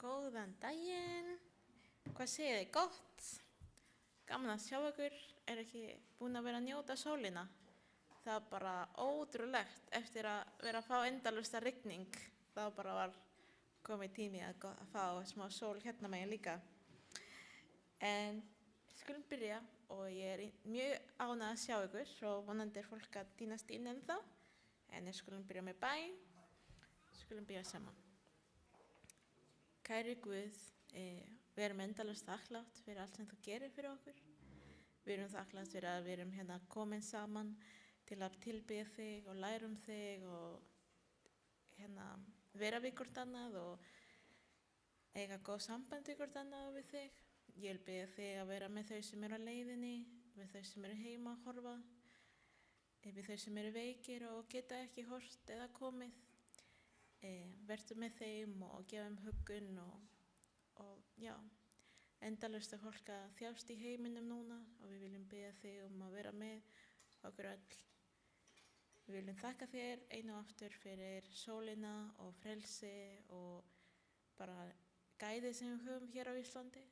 Góðan daginn, hvað segið þið gott? Gaman að sjá ykkur, ekki búin að vera að njóta sólina. Það var bara ótrúlegt eftir að vera að fá endalaust rigning. Það bara var komið tími að fá smá sól hérna megin líka. En skulum byrja og ég mjög ánægð að sjá ykkur og vonandi fólk að tínast inn ennþá. En skulum byrja með bæn, skulum byrja saman. Kæri Guð, við erum endalaust þakklátt fyrir allt sem þú gerir fyrir okkur. Við erum þakklátt fyrir að við erum hérna komin saman til að tilbiðja þig og læra þig og hérna vera við hvort annað og eiga góð samband við hvort annað við þig. Ég vil biðja þig að vera með þau sem eru á leiðinni, með þau sem eru heima að horfa, við þau sem eru veikir og geta ekki hort eða komið. Vertu með þeim og gefa þeim huggun og já, endalaust að fólk að þjást í heiminum núna og við viljum biðja þig að vera með okkur öll. Við viljum þakka þér einu og aftur fyrir sólina og frelsi og bara gæði sem við höfum hér á Íslandi,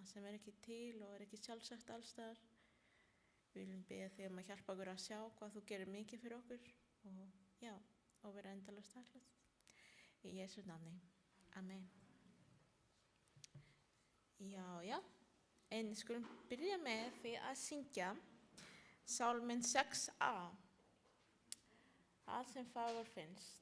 sem ekki til og ekki sjálfsagt alls staðar. Við viljum biðja þig að hjálpa okkur að sjá hvað þú gerir mikið fyrir okkur og vera endalaust þakklátt. Í Jesú nafni. Amen. Já. En skulum byrja með því að syngja Sálminn 6a. Allt sem fagur finnst.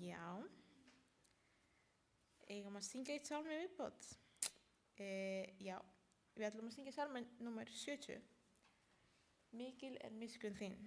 Já, eigum að syngja eitt sálmi viðbót. Já, við ætlum að syngja sálminn númer 70. Mikil miskunn þín.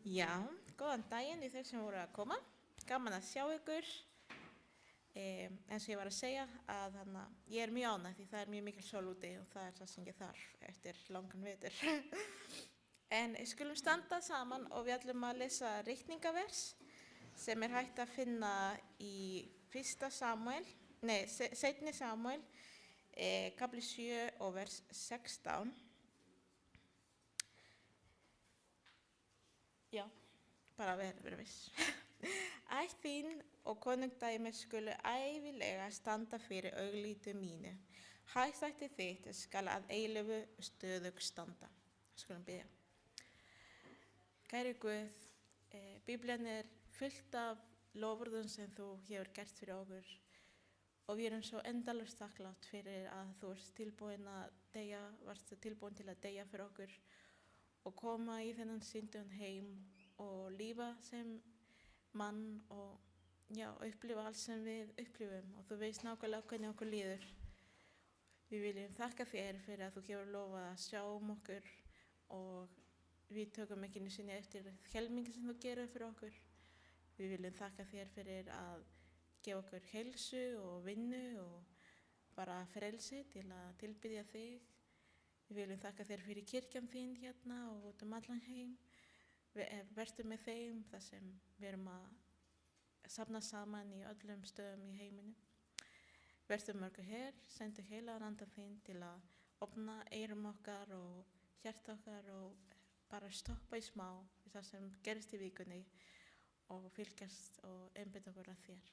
Já, góðan daginn í þeir sem voru að koma. Gaman að sjá ykkur. Eins og ég var að segja að ég er mjög ánægð því það er mjög mikil sól úti og það er það sem ég þarf eftir langan vetur. En við skulum standa saman og við ætlum að lesa ritningavers sem er hægt að finna í 1. Samúel, seinni Samúel, kapli 7 og vers 16. Já, bara vera viss. Ætt þín og konungdæmi skulu ævilega standa fyrir augliti mínu. Hæstætti þitt skal að eilífu stöðug standa. Skulum biðja. Kæri Guð, Biblían er fullt af lofurðum sem þú hefur gert fyrir okkur og við erum svo endalaust þakklátt fyrir að þú varst tilbúin til að deyja fyrir okkur og koma í þennan syndun heim og lífa sem mann og upplifa allt sem við upplifum og þú veist nákvæmlega hvernig okkur líður. Við viljum þakka þér fyrir að þú hefur lofað að sjá okkur og við tökum ekki einu sinni eftir helmingi sem þú gerir fyrir okkur. Við viljum þakka þér fyrir að gefa okkur heilsu og vinnu og bara frelsi til að tilbiðja þig. Við viljum þakka þér fyrir kirkjan þín hérna og út allan heim. Vertu með þeim þar sem við erum að safna saman í öllum stöðum í heiminum. Vertu með okkur hér, sendu heilagan anda þín til að opna eyrum okkar og hjarta okkar og bara stoppa í smá í það sem gerist í vikunni og fylgjast og einbeita okkur að þér.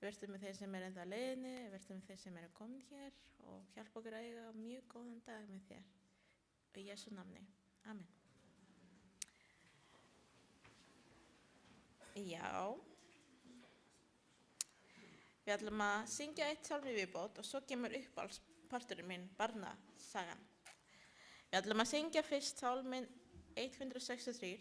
Vertu með þeir sem ennþá á leiðinni, vertu með þeir sem komin hér og hjálpa okkur að eiga mjög góðan dag með þér. Í Jesú nafni. Amen. Já. Við ætlum að syngja eitt sálm í viðbót og svo kemur uppáhaldsparturinn minn, barnasagan. Við ætlum að syngja fyrst sálminn 163.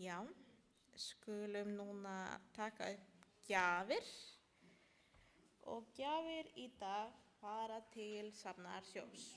Já, skulum núna taka upp gjafir og gjafir í dag fara til Safnaðar Sjós.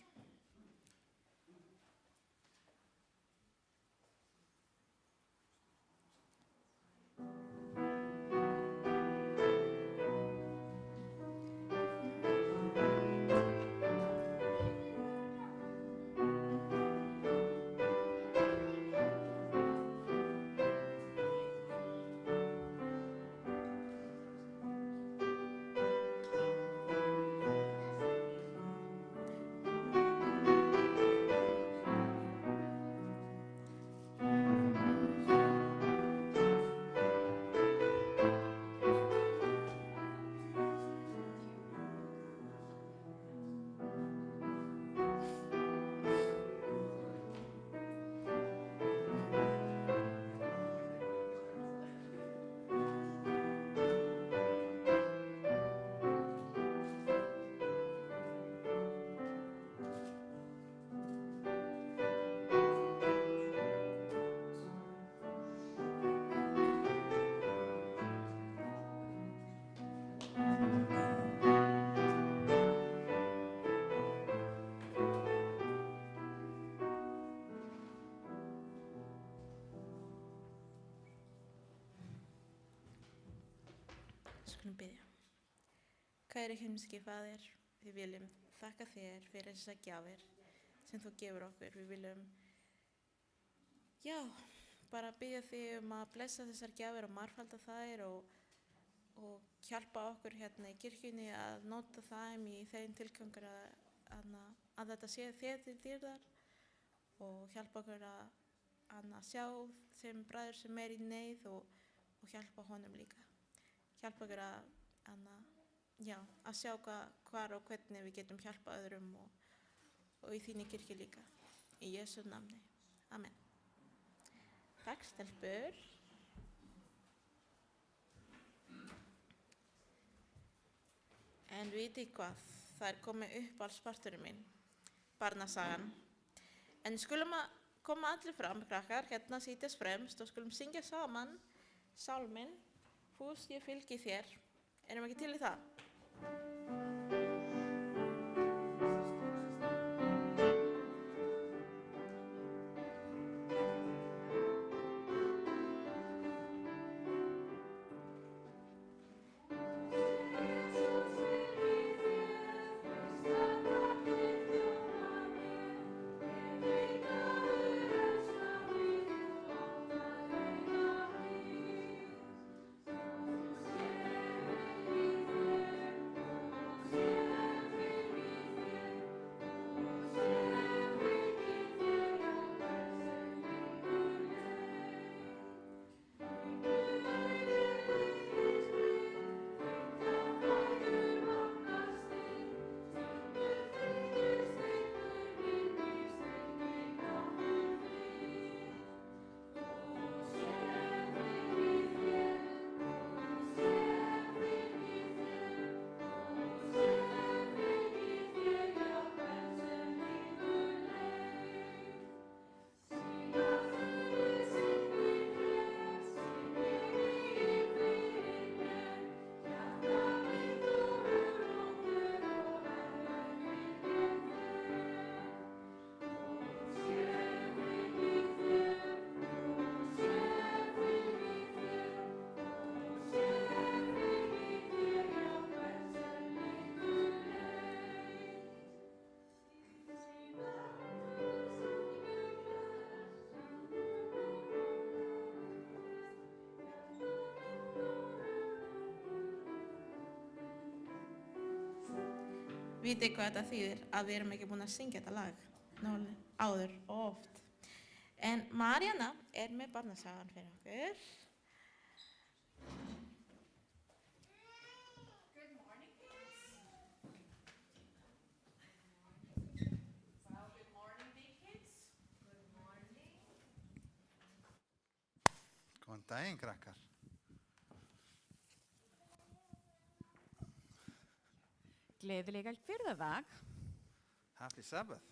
Skulum biðja. Kæri himneski Faðir, við viljum þakka þér fyrir þessar gjafir sem þú gefur okkur. Við viljum, bara biðja þig að blessa þessar gjafir og margfalda þær og hjálpa okkur hérna í kirkjunni að nota þeim í þeim tilgangur að þetta sé þér til dýrðar og hjálpa okkur að sjá þeim bræður sem í neyð og hjálpa honum líka. Hjálpa okkur að sjá hvar og hvernig við getum hjálpa öðrum og í þínu kirkju líka. Í Jesú nafni. Amen. Takk, stelpur. En vitið hvað, það komið uppáhaldsparturinn minn, barnasagan. En skulum að koma allir fram, krakkar, hérna sitjast fremst og skulum syngja saman sálminn Fús ég fylgi þér. Erum ekki til í það? Vitið hvað þetta þýðir að við erum ekki búin að syngja þetta lag áður og oft. En Maríanna með barnasagan fyrir okkur. Good morning, kids. Well, good morning, big kids. Good morning. Góðan daginn, krakkar. Gleðilega fjórðadag. Happy Sabbath.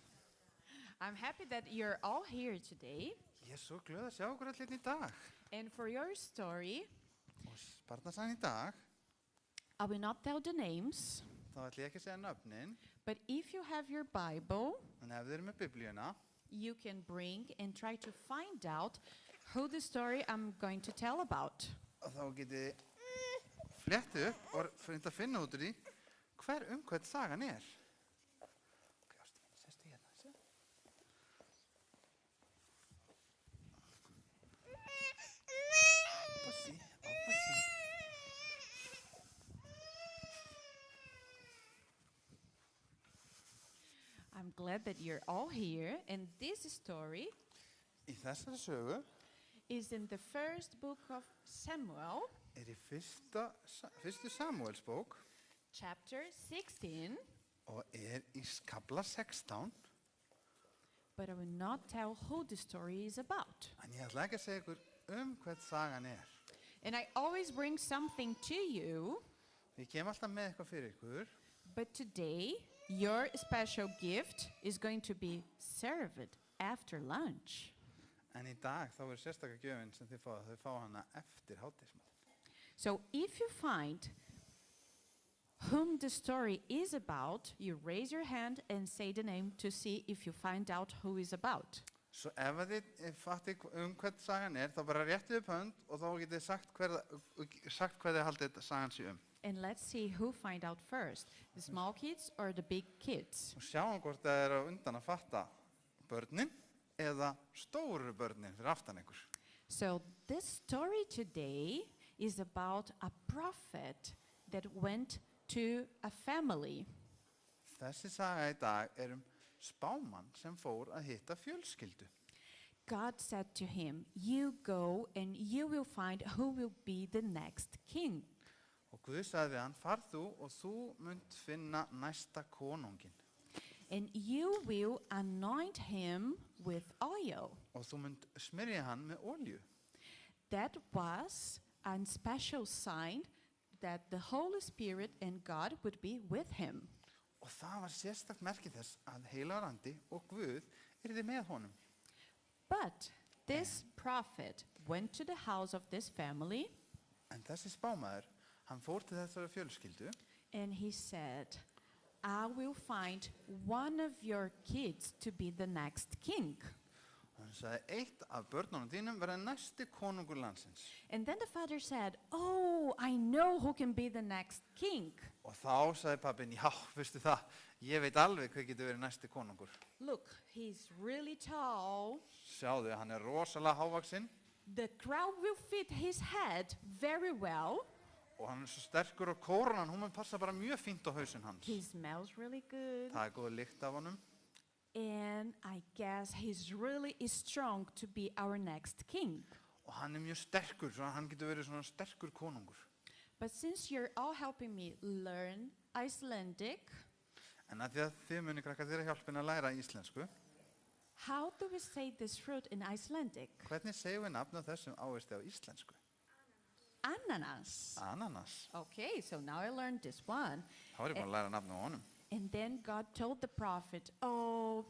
I'm happy that you're all here today. Ég er svo glöð að sjá okkur allir í dag. And for your story, Og barnasagan í dag, I will not tell the names, þá ætlum ég ekki að segja nöfnin, but if you have your Bible, en ef þið eru með biblíuna, you can bring and try to find out who the story I'm going to tell about. þá getið þið flettið upp og fyrir að finna út úr því hvern sagan er. Ok, ástu mín, sestu hérna, sé. Bossi, Bossi. I'm glad that you're all here, and this story Í þessari sögu is in the first book of Samuel, er í fyrstu Samúelsbók chapter 16, og er í kafla 16, but I will not tell who the story is about. en ég ætla ekki að segja ykkur hvern sagan er. And I always bring something to you, Ég kem alltaf með eitthvað fyrir ykkur, but today your special gift is going to be served after lunch. en í dag þá er sérstaklega gjöfin sem þau fá hana eftir hádegismat. So if you find whom the story is about, you raise your hand and say the name to see if you find out who is about. Svo ef að þið fatti hvern sagan er, þá bara réttið upp hönd og þá getið sagt hvað þið haldið sagan sé And let's see who find out first, the small kids or the big kids. Og sjáum hvort það er á undan að fatta börnin eða stóru börnin fyrir aftan ykkur. So this story today is about a prophet that went to a family. Þessi saga í dag er spámann sem fór að hitta fjölskyldu. God said to him, you go and you will find who will be the next king. Og Guð sagði við hann, far þú og þú munt finna næsta konungin. And you will anoint him with oil. Og þú munt smyrja hann með olju. That was a special sign that the Holy Spirit and God would be with him. Og það var sérstakt merki þess að heilagur andi og Guð yrði með honum. But this prophet went to the house of this family En þessi spámaður, hann fór til þessari fjölskyldu and he said, I will find one of your kids to be the next king. og hann sagði, eitt af börnunum þínum verða næsti konungur landsins. And then the father said, oh, I know who can be the next king. Og þá sagði pappin, já, veistu það, ég veit alveg hver getur verið næsti konungur. Look, he's really tall. Sjáðu, hann er rosalega hávaxinn The crown will fit his head very well. og hann er svo sterkur og kóranan, hún mun passa bara mjög fínt á hausinn hans. He smells really good. Það er góð lykt af honum And I guess he's really strong to be our next king. og hann er mjög sterkur, svo hann getur verið svona sterkur konungur. But since you're all helping me learn Icelandic, En að því að þið muni krakkar þér að hjálpina að læra íslensku, how do we say this fruit in Icelandic? hvernig segjum við nafn á þessum ávexti á íslensku? Ananas. Ananas. Okay, so now I learned this one. Þá er ég búin að læra nafn á honum. And then God told the prophet, oh,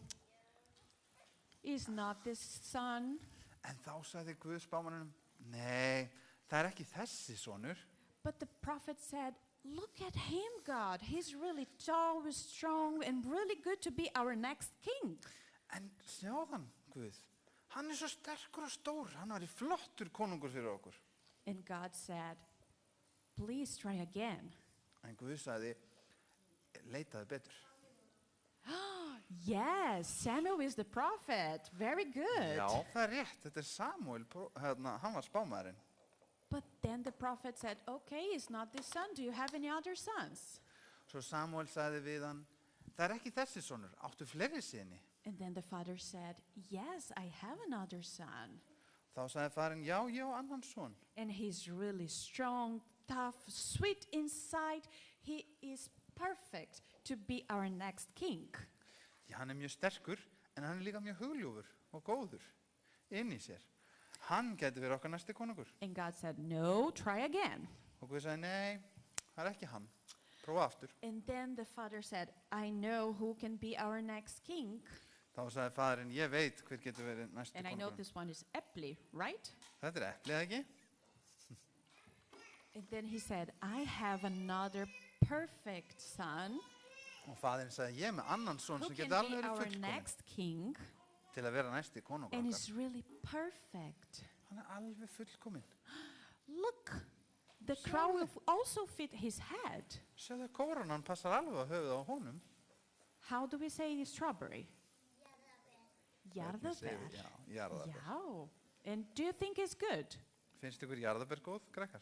is not this son? En þá sagði Guð spámanninum, nei, það er ekki þessi sonur. But the prophet said, look at him, God. He's really tall, strong, and really good to be our next king. En sjáðan, Guð, hann er svo sterkur og stór, hann var í flottur konungur fyrir okkur. And God said, please try again. En Guð sagði, leitaðu betur. Yes, Samuel is the prophet. Very good. Já, það er rétt, þetta er Samúel, hann var spámaðurinn. But then the prophet said, okay, it's not this son. Do you have any other sons? Svo Samúel sagði við hann, það er ekki þessi sonur, áttu fleiri syni? And then the father said, yes, I have another son. Þá sagði farinn, já, ég á annan son. And he's really strong, tough, sweet inside. He is perfect to be our next king. Já, hann er mjög sterkur, en hann er líka mjög hugljúfur og góður inn í sér. Hann getur verið okkar næsti konungur. And God said, no, try again. Og Guð sagði, nei, það er ekki hann. Prófa aftur. And then the father said, I know who can be our next king. Þá Þá sagði faðirinn, ég veit hver getur verið næsti And I know konungurinn. this one is Epli, right? Þetta eplið ekki? And then he said, I have another perfect son Og faðirinn sagði, ég er með annan son who sem can getur alveg be verið our fullkomin next king til að vera næsti konungur and okkar. is really perfect. Hann er alveg fullkomin. Look, the crown will also fit his head. Sjáðu kórónan passar alveg á höfuð á honum. How do we say strawberry? Hvernig segir við? Jarðaber. Já, jarðaber. Yeah. And do you think it's good? Finnst ykkur jarðaber góð, krakkar?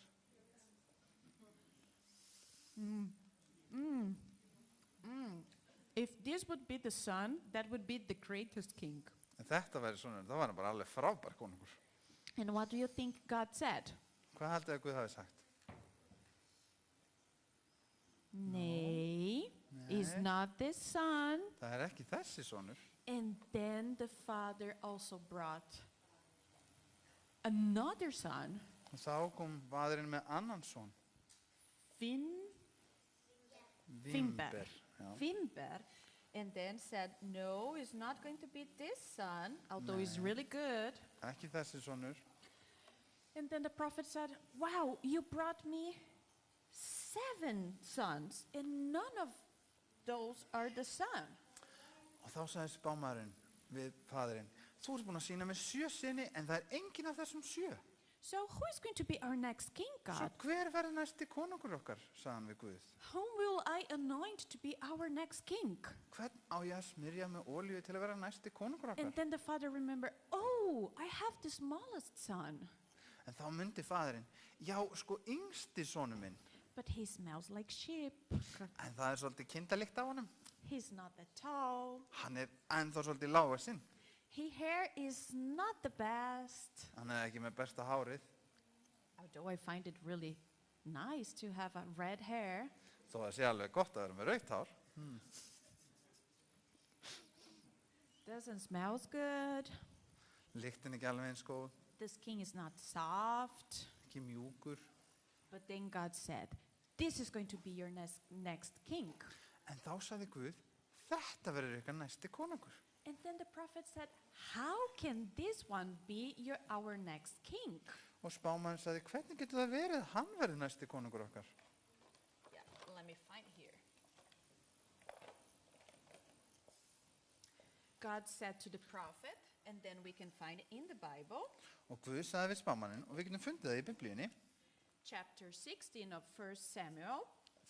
If this would be the son, that would be the greatest king. En þetta væri svona, það var hann bara alveg frábær konungur. And what do you think God said? Hvað haldið að Guð hafi sagt? Nay, is Nei. not this son. Það er ekki þessi sonur. And then the father also brought another son, Og þá kom faðirinn með annan son. Finber. Já. Finber, and then said, no, it's not going to be this son, although he's really good. Ekki þessi sonur. And then the prophet said, wow, you brought me 7 sons, and none of those are the son. Og þá sagði spámaðurinn við faðirinn, þú ert búin að sýna mér 7 syni en það er enginn af þessum 7. So who is going to be our next king, Svo God? hver verður næsti konungur okkar, sagði hann við Guð. Whom will I anoint to be our next king? Hvern á ég að smyrja með olíu til að vera næsti konungur And okkar? then the father remembered, oh, I have the smallest son, En þá myndi faðirinn, já, sko, yngsti sonu minn. but he smells like sheep. En það er svolítið kindalikt á honum. He's not that tall. Hann er ennþá svolítið lágvaxinn. His hair is not the best. Hann er ekki með besta hárið. Although I find it really nice to have a red hair. Þó það sé alveg gott að vera með rautt hár. Doesn't smell good. Lyktin ekki alveg eins góð, The skin is not soft. ekki mjúkur. But then God said, this is going to be your next king. En þá sagði Guð, þetta verður ykkar næsti konungur. And then the prophet said, how can this one be our next king? Og spámaðurinn sagði, hvernig getur það verið að hann verður næsti konungur okkar? Yeah, let me find here. God said to the prophet, and then we can find it in the Bible, Og Guð sagði við spámanninn, og við getum fundið það í Biblíunni, chapter 16 of 1 Samuel,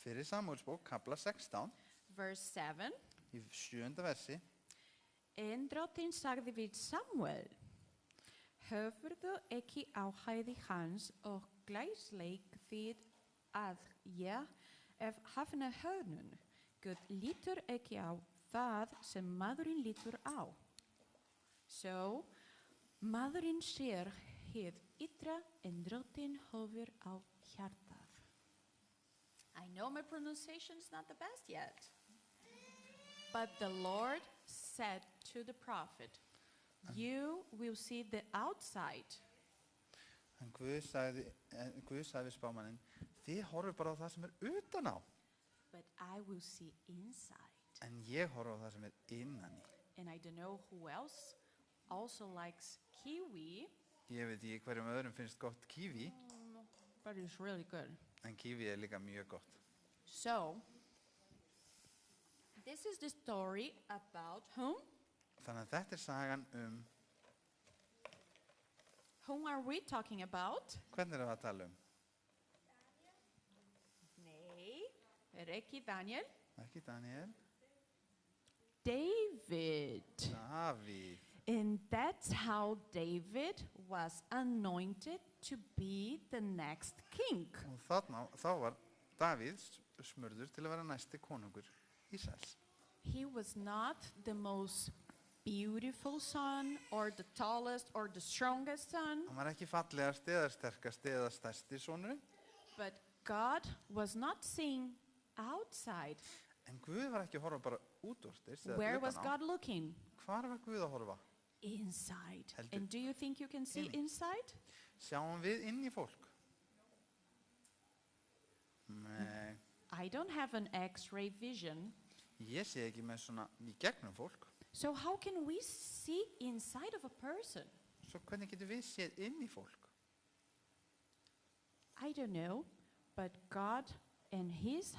fyrir Samúelsbók, kapla 16, verse 7. í 7. versi. En drottinn sagði við Samuel, höfurðu ekki áhæði hans og glæsleik þið að ég ef hafna höfnun. Guð lítur ekki á það sem maðurinn lítur á. So, maðurinn sér hið ytra en drottinn horfir á hjartað. I know my pronunciation is not the best yet. But the Lord said to the prophet, you will see the outside, En Guð sagði við spámanninn, þið horfum bara á það sem er utan á, but I will see inside. en ég horf á það sem er innan í. And I don't know who else also likes kiwi, Ég veit ekki hverjum öðrum finnst gott kíví, but it's really good. en kíví er líka mjög gott. So, this is the story about whom? Þannig að þetta er sagan Whom are we talking about? hvernig erum við að tala Nei, er ekki Daniel. Ekki Daniel, David. Davíð. And that's how David was anointed to be the next king. Og þá var Davíð smurður til að vera næsti konungur Ísraels. He was not the most beautiful son or the tallest or the strongest son, Hann var ekki fallegasti eða sterkasti eða stærsti sonurinn, but God was not seeing outside. en Guð var ekki að horfa bara útvortis eða Where was utan á. God looking? Hvar var Guð að horfa? Inside. Heldur- And do you think you can see Inni. inside? Sjáum við inn í fólk? Nei, I don't have an X-ray vision, ég sé ekki með svona í gegnum fólk. So how can we see inside of a person? Svo hvernig getum við séð inn í fólk? I don't know, but God and his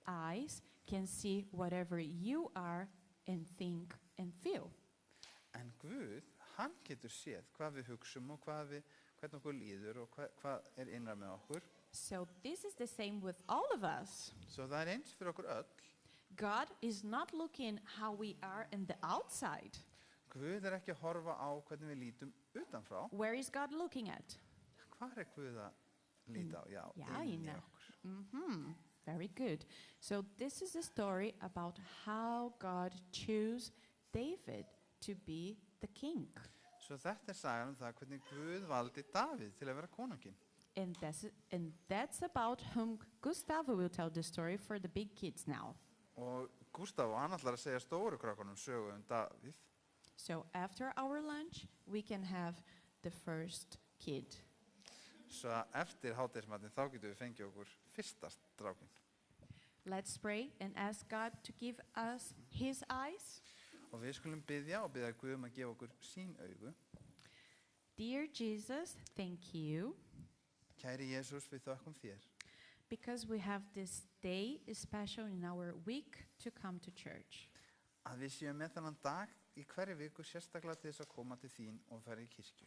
eyes can see whatever you are and think and feel. En Guð, hann getur séð hvað við hugsum og hvernig okkur líður og hvað innra með okkur. So this is the same with all of us. Svo það eins fyrir okkur öll. God is not looking how we are in the outside. Guð ekki að horfa á hvernig við lítum utanfrá. Where is God looking at? Hvar Guð að líta á? Já, in inn í okkur. Very good. So this is a story about how God chose David to be the king. Svo þetta sagan það hvernig Guð valdi Davíð til að vera konunginn. And that's about whom Gustavo will tell the story for the big kids now. Og Gustavo, hann ætlar að segja stóru krakkunum sögu Davíð. So after our lunch, we can have the first kid. Svo eftir hádegismatinn þá getum við fengið okkur fyrsta strákinn. Let's pray and ask God to give us his eyes. Og við skulum biðja og biðja Guð að gefa okkur sín augu. Dear Jesus, thank you. Kæri Jesús, við þökkum þér. Because we have this day special in our week to come to church. Að við séum með þennan dag í hverju viku sérstaklega til þess að koma til þín og fara í kirkju.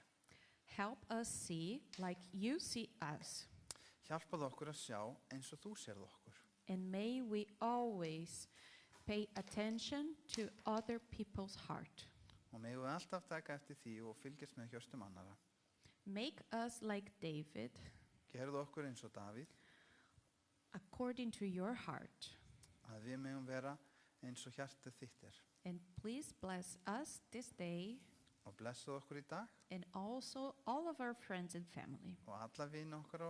Help us see like you see us. Hjálpað okkur að sjá eins og þú sérð okkur. And may we always pay attention to other people's heart. Og megum við alltaf taka eftir því og fylgjast með hjörtum annara. Make us like David, Gerðu okkur eins og Davíð, according to your heart. að við megum vera eins og hjartað þitt And please bless us this day Og blessuð okkur í dag and also all of our friends and family. og alla vini okkar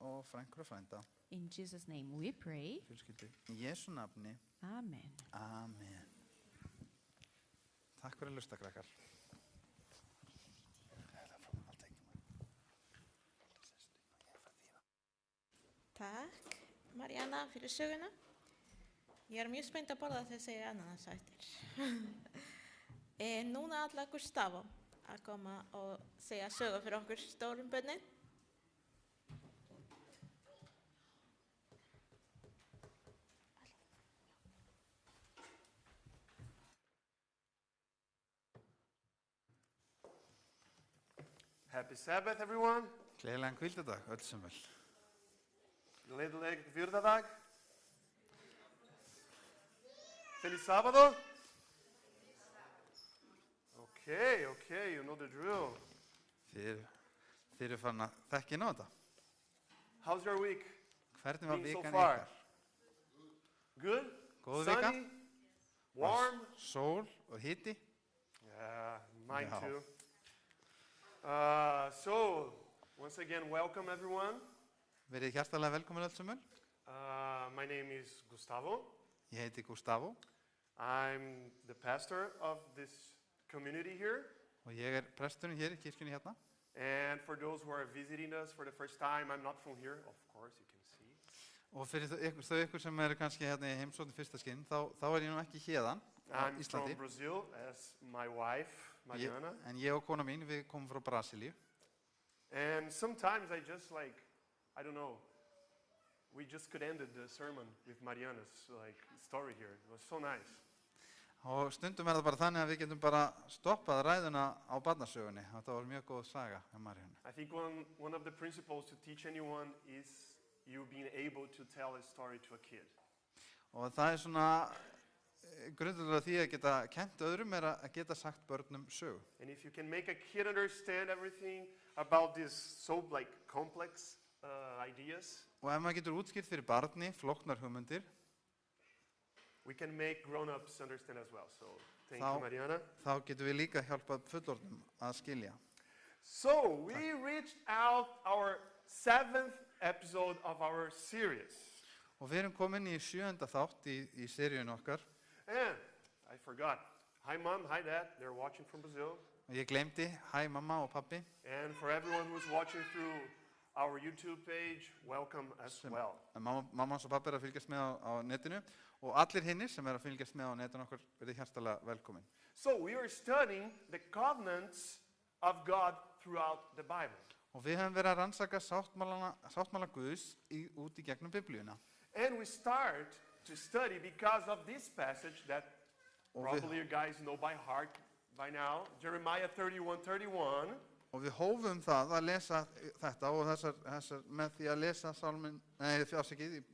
og frænkur og frænda. In Jesus' name we pray. Fjölskyldu. Í Jesú nafni. Amen. Amen. Takk fyrir að hlusta, krakkar. Takk, Mariana, fyrir söguna. Ég mjög spennt að borða þessi ananas eftir. Núna ætla Gustavo að koma og segja sögu fyrir okkur stórum börnin. Happy Sabbath, everyone. Gleðilegan hvíldardag, öll sem vel. Gleðileg hvíldardag. Feliz sábado. Okay, you know the drill. Þið eru farin að þekki ná þetta. How's your week? Hvernig var Been so vikan far? ykkar? Good? Góð vika? Sunny? Warm? Sól og hiti? Yeah, mine Yeah. too. So, once again, welcome everyone. Verið hjartalega velkomin öll sem vel. My name is Gustavo. Ég heiti Gustavo I'm the pastor of this community here. og ég presturinn hér í kirkjunni hérna. And for those who are visiting us for the first time, I'm not from here, of course, you can see. Og fyrir þau ykkur sem eru kannski hérna í heimsókn fyrsta skinn, þá ég nú ekki héðan á I'm Íslandi. from Brazil, as my wife, Mariana. En ég og kona mín, við komum frá Brasilíu. And sometimes I just I don't know, we just could end the sermon with Mariana's story here. It was so nice. Og stundum það bara þannig að við getum bara stoppað ræðuna á barnasögunni. Þetta var mjög góð saga hjá Maríönnu. I think one of the principles to teach anyone is you being able to tell a story to a kid. Og það svona grundvöldlega því að geta kennt öðrum að geta sagt börnum sögu. And if you can make a kid understand everything about these so complex ideas, Og ef maður getur útskýrt fyrir barni flóknar hugmyndir, we can make grown-ups understand as well. So thank Þá- you, Mariana. þá getum við líka hjálpað fullorðnum að skilja. So we reached out our 7th episode of our series. Og við erum komin í 7. þátt í seríun okkar. And I forgot. Hi, Mom. Hi, Dad. They're watching from Brazil. Og ég glemdi, hæ mamma og pappi, And for everyone who's watching through our YouTube page, welcome as well. mamma og pappi að fylgjast með á netinu og allir hinnir sem að fylgjast með á netinu okkar verið hjartalega velkomin. So we are studying the covenants of God throughout the Bible. Og við höfum verið að rannsaka sáttmála Guðs út í gegnum Biblíuna. And we start to study because of this passage that probably you guys know by heart by now, Jeremiah 31:31. Og við hófum það að lesa þetta og þessar með því að lesa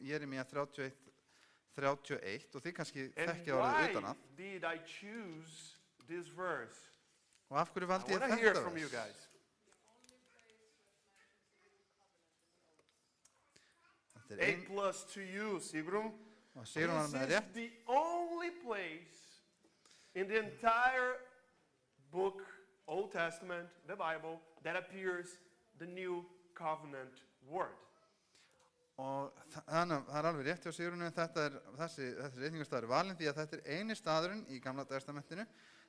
Jeremía 31:31 og þið kannski And þekkja orðið utan why að. did I choose this verse? Og af hverju I valdi ég want to hear þetta from you vers? guys. Þetta er 8 plus to you, Sigrun. og Sigrún var This með is rétt. the only place in the entire book, Old Testament, the Bible, that appears the new covenant word. Og þannig að það er alveg rétt hjá Sigrúnu, þessi reikningarstaður er valinn því að þetta er eini staðurinn í Gamla testamentinu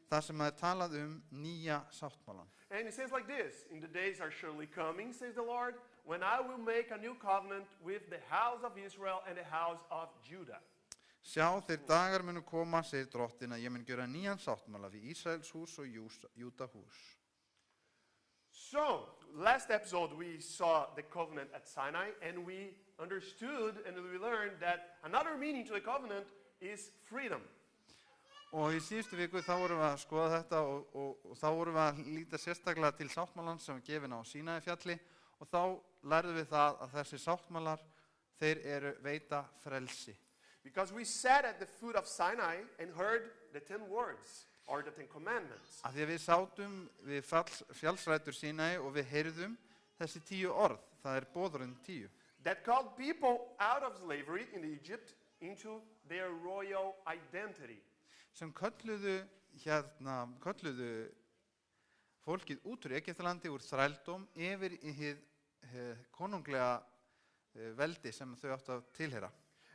þar sem það er talað nýja sáttmálan. And it says like this, in the days are surely coming, says the Lord, when I will make a new covenant with the house of Israel and the house of Judah. Sjá, þeir dagar munu koma, segir drottin, að ég mun gjöra nýjan sáttmála við Ísraels hús og Júda hús. So, last episode we saw the covenant at Sinai and we understood and we learned that another meaning to the covenant is freedom. Og í síðustu viku þá vorum við að skoða þetta og þá vorum við að líta sérstaklega til sáttmálan sem er gefin á Sínaífjalli og þá lærðum við það að þessi sáttmálar, þeir veita frelsi. Because we sat at the foot of Sinai and heard the 10 words or the 10 commandments. Af því að við sátum við fjallsrætur Sínaí og við heyrðum þessi 10 orð, það er boðorðin 10. That called people out of slavery in Egypt into their royal identity. Sem kölluðu fólkið út úr Egyptalandi, úr þrældóm, yfir í hið konunglega veldi sem þau áttu að tilheyra.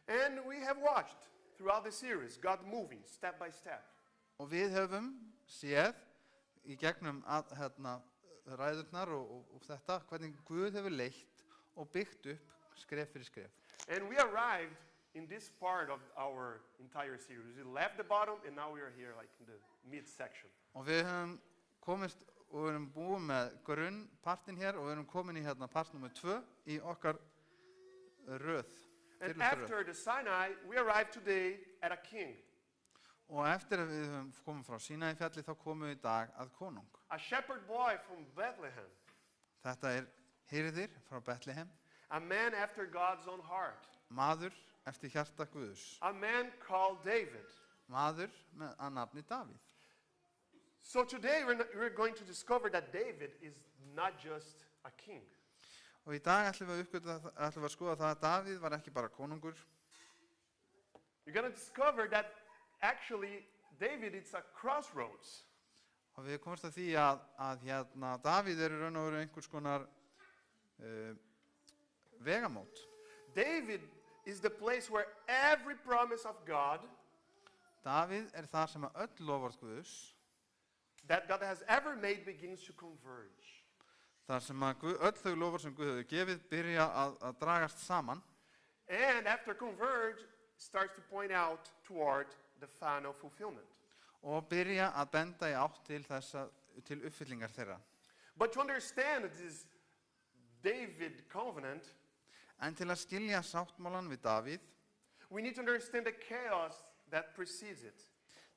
And we have watched throughout the series God moving step by step. Og við höfum séð í gegnum ræðurnar og þetta, hvernig Guð hefur leitt og byggt upp skref fyrir skref. And we arrived in this part of our entire series. We left the bottom and now we are here like in the midsection. Og við höfum komist og við höfum búið með grunnpartin hér og við höfum komin í part nummer 2 í okkar röð. And after the Sinai, we arrived today at a king. Og eftir að við höfum komið frá Sínaífjalli þá komum við í dag að konung. A shepherd boy from Bethlehem. Þetta er hirðir frá Bethlehem. A man after God's own heart. Maður eftir hjarta Guðs. A man called David. Maður með að nafni Davíð. So today we're going to discover that David is not just a king. Og í dag ætlum við að skoða það að Davíð var ekki bara konungur. You're going to discover that actually David is a crossroads. Og við komumst að því að Davíð er í raun og veru einhvers konar vegamót. David is the place where every promise of God Davíð er það sem að öll loforð Guðs that God has ever made begins to converge. þar sem að öll þau loforð sem Guð hefur gefið byrja að dragast saman. And after converge, starts to point out toward the final fulfillment. Og byrja að benda í átt til uppfyllingar þeirra. But to understand this David covenant, En til að skilja sáttmálan við Davíð, we need to understand the chaos that precedes it.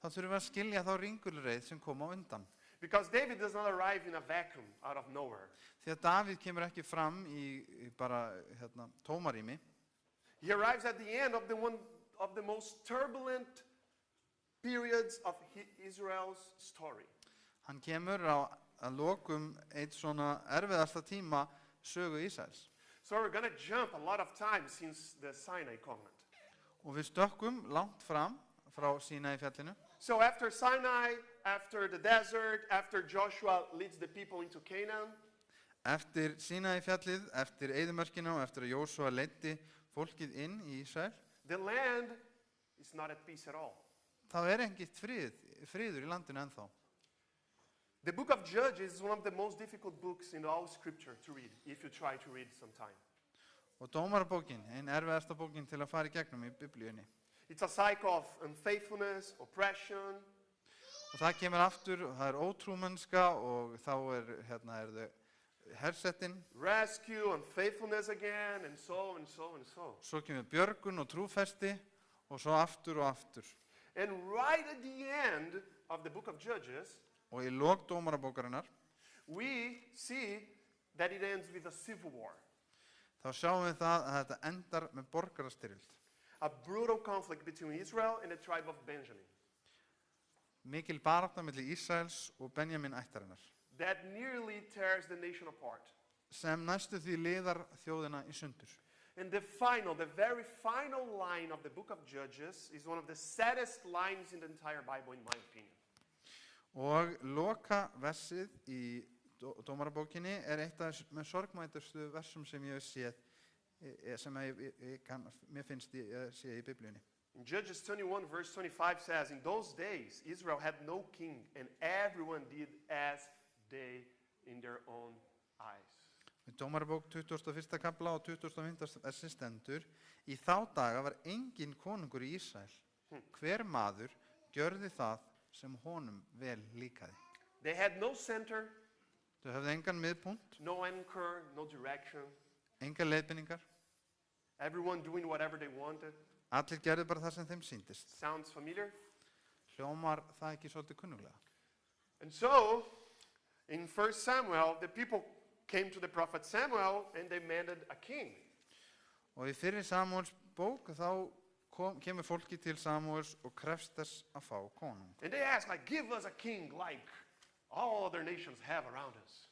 þá þurfum við að skilja þá ringulreið sem kom á undan. Because David does not arrive in a vacuum out of nowhere. Því að Davíð kemur ekki fram í bara tómarými. He arrives at the end of one of the most turbulent periods of Israel's story. Hann kemur að lokum eitt svona erfiðasta tíma sögu Ísraels. So we're going to jump a lot of time since the Sinai covenant. Og við stökkum langt fram frá Sínaífjallinu. So after Sinai, after the desert, after Joshua leads the people into Canaan, Eftir Sínaífjallið, eftir eyðimörkina og eftir að Jósúa leiddi fólkið inn í Ísrael, the land is not at peace at all. þá engitt friður í landinu ennþá. The book of Judges is one of the most difficult books in all scripture to read, if you try to read sometime. Og Dómarabókin, ein erfiðasta bókin til að fara í gegnum í Biblíunni. It's a cycle of unfaithfulness, oppression. Og það kemur aftur og það ótrúmennska og þá er þau hersettin. Rescue and faithfulness again, and so and so and so. Svo kemur björgun og trúfesti og svo aftur og aftur. And right at the end of the book of Judges, Og í lok dómarabókarinnar we see that it ends with a civil war. þá sjáum við það að þetta endar með borgarastyrjöld. A brutal conflict between Israel and the tribe of Benjamin Mikil barátta milli Ísraels og Benjamin ættarinnar that nearly tears the nation apart. sem næstu því liðar þjóðina í sundur. And the very final line of the book of Judges is one of the saddest lines in the entire Bible, in my opinion. Og loka versið í dómarabókinni eitt af með sorgmætustu versum sem ég hef séð, sem mér finnst ég sé í Biblíunni. In Judges 21 verse 25 says, in those days Israel had no king and everyone did as they in their own eyes. Í dómarabók 21. kapla og 25. versi stendur: Í þá daga var engin konungur í Ísrael. Hver maður gjörði það sem honum vel líkaði. They had no center, Þau höfðu engan miðpunkt, no anchor, no direction. engar leiðbeiningar. Everyone doing whatever they wanted. Allir gerðu bara það sem þeim sýndist. Sounds familiar? Hljómar það ekki svolítið kunnuglega? And so, in 1 Samuel, the people came to the prophet Samuel and they demanded a king. Og í fyrri Samúels bók þá kemur fólki til Samúels og krefst þess að fá konung. And they asked, like, give us a king like all other nations have around us.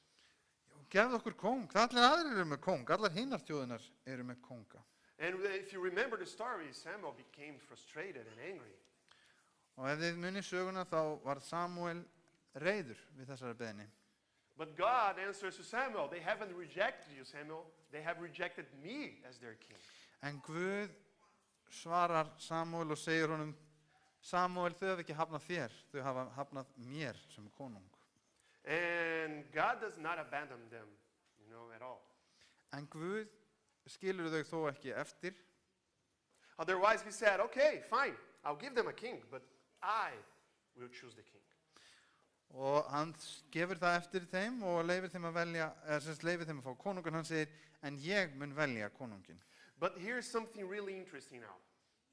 Gefðu okkur kóng, allir aðrir eru með kóng, allar hinar þjóðinar eru með kónga. And if you remember the story, Samuel became frustrated and angry. Og ef þið munið söguna þá var Samúel reiður við þessari beðni. But God answers to Samuel, they haven't rejected you, Samuel. They have rejected me as their king. En Guð svarar Samúel og segir honum: Samúel, þau hafa ekki hafnað þér, þau hafa hafnað mér sem konung. And God does not abandon them, at all. En Guð skilur þau þó ekki eftir. Otherwise, he said, okay, fine, I'll give them a king, but I will choose the king. Og hann gefur það eftir þeim og leifir þeim að velja, leifir þeim að fá konungan. Hann segir: en ég mun velja konungin. But here's something really interesting now.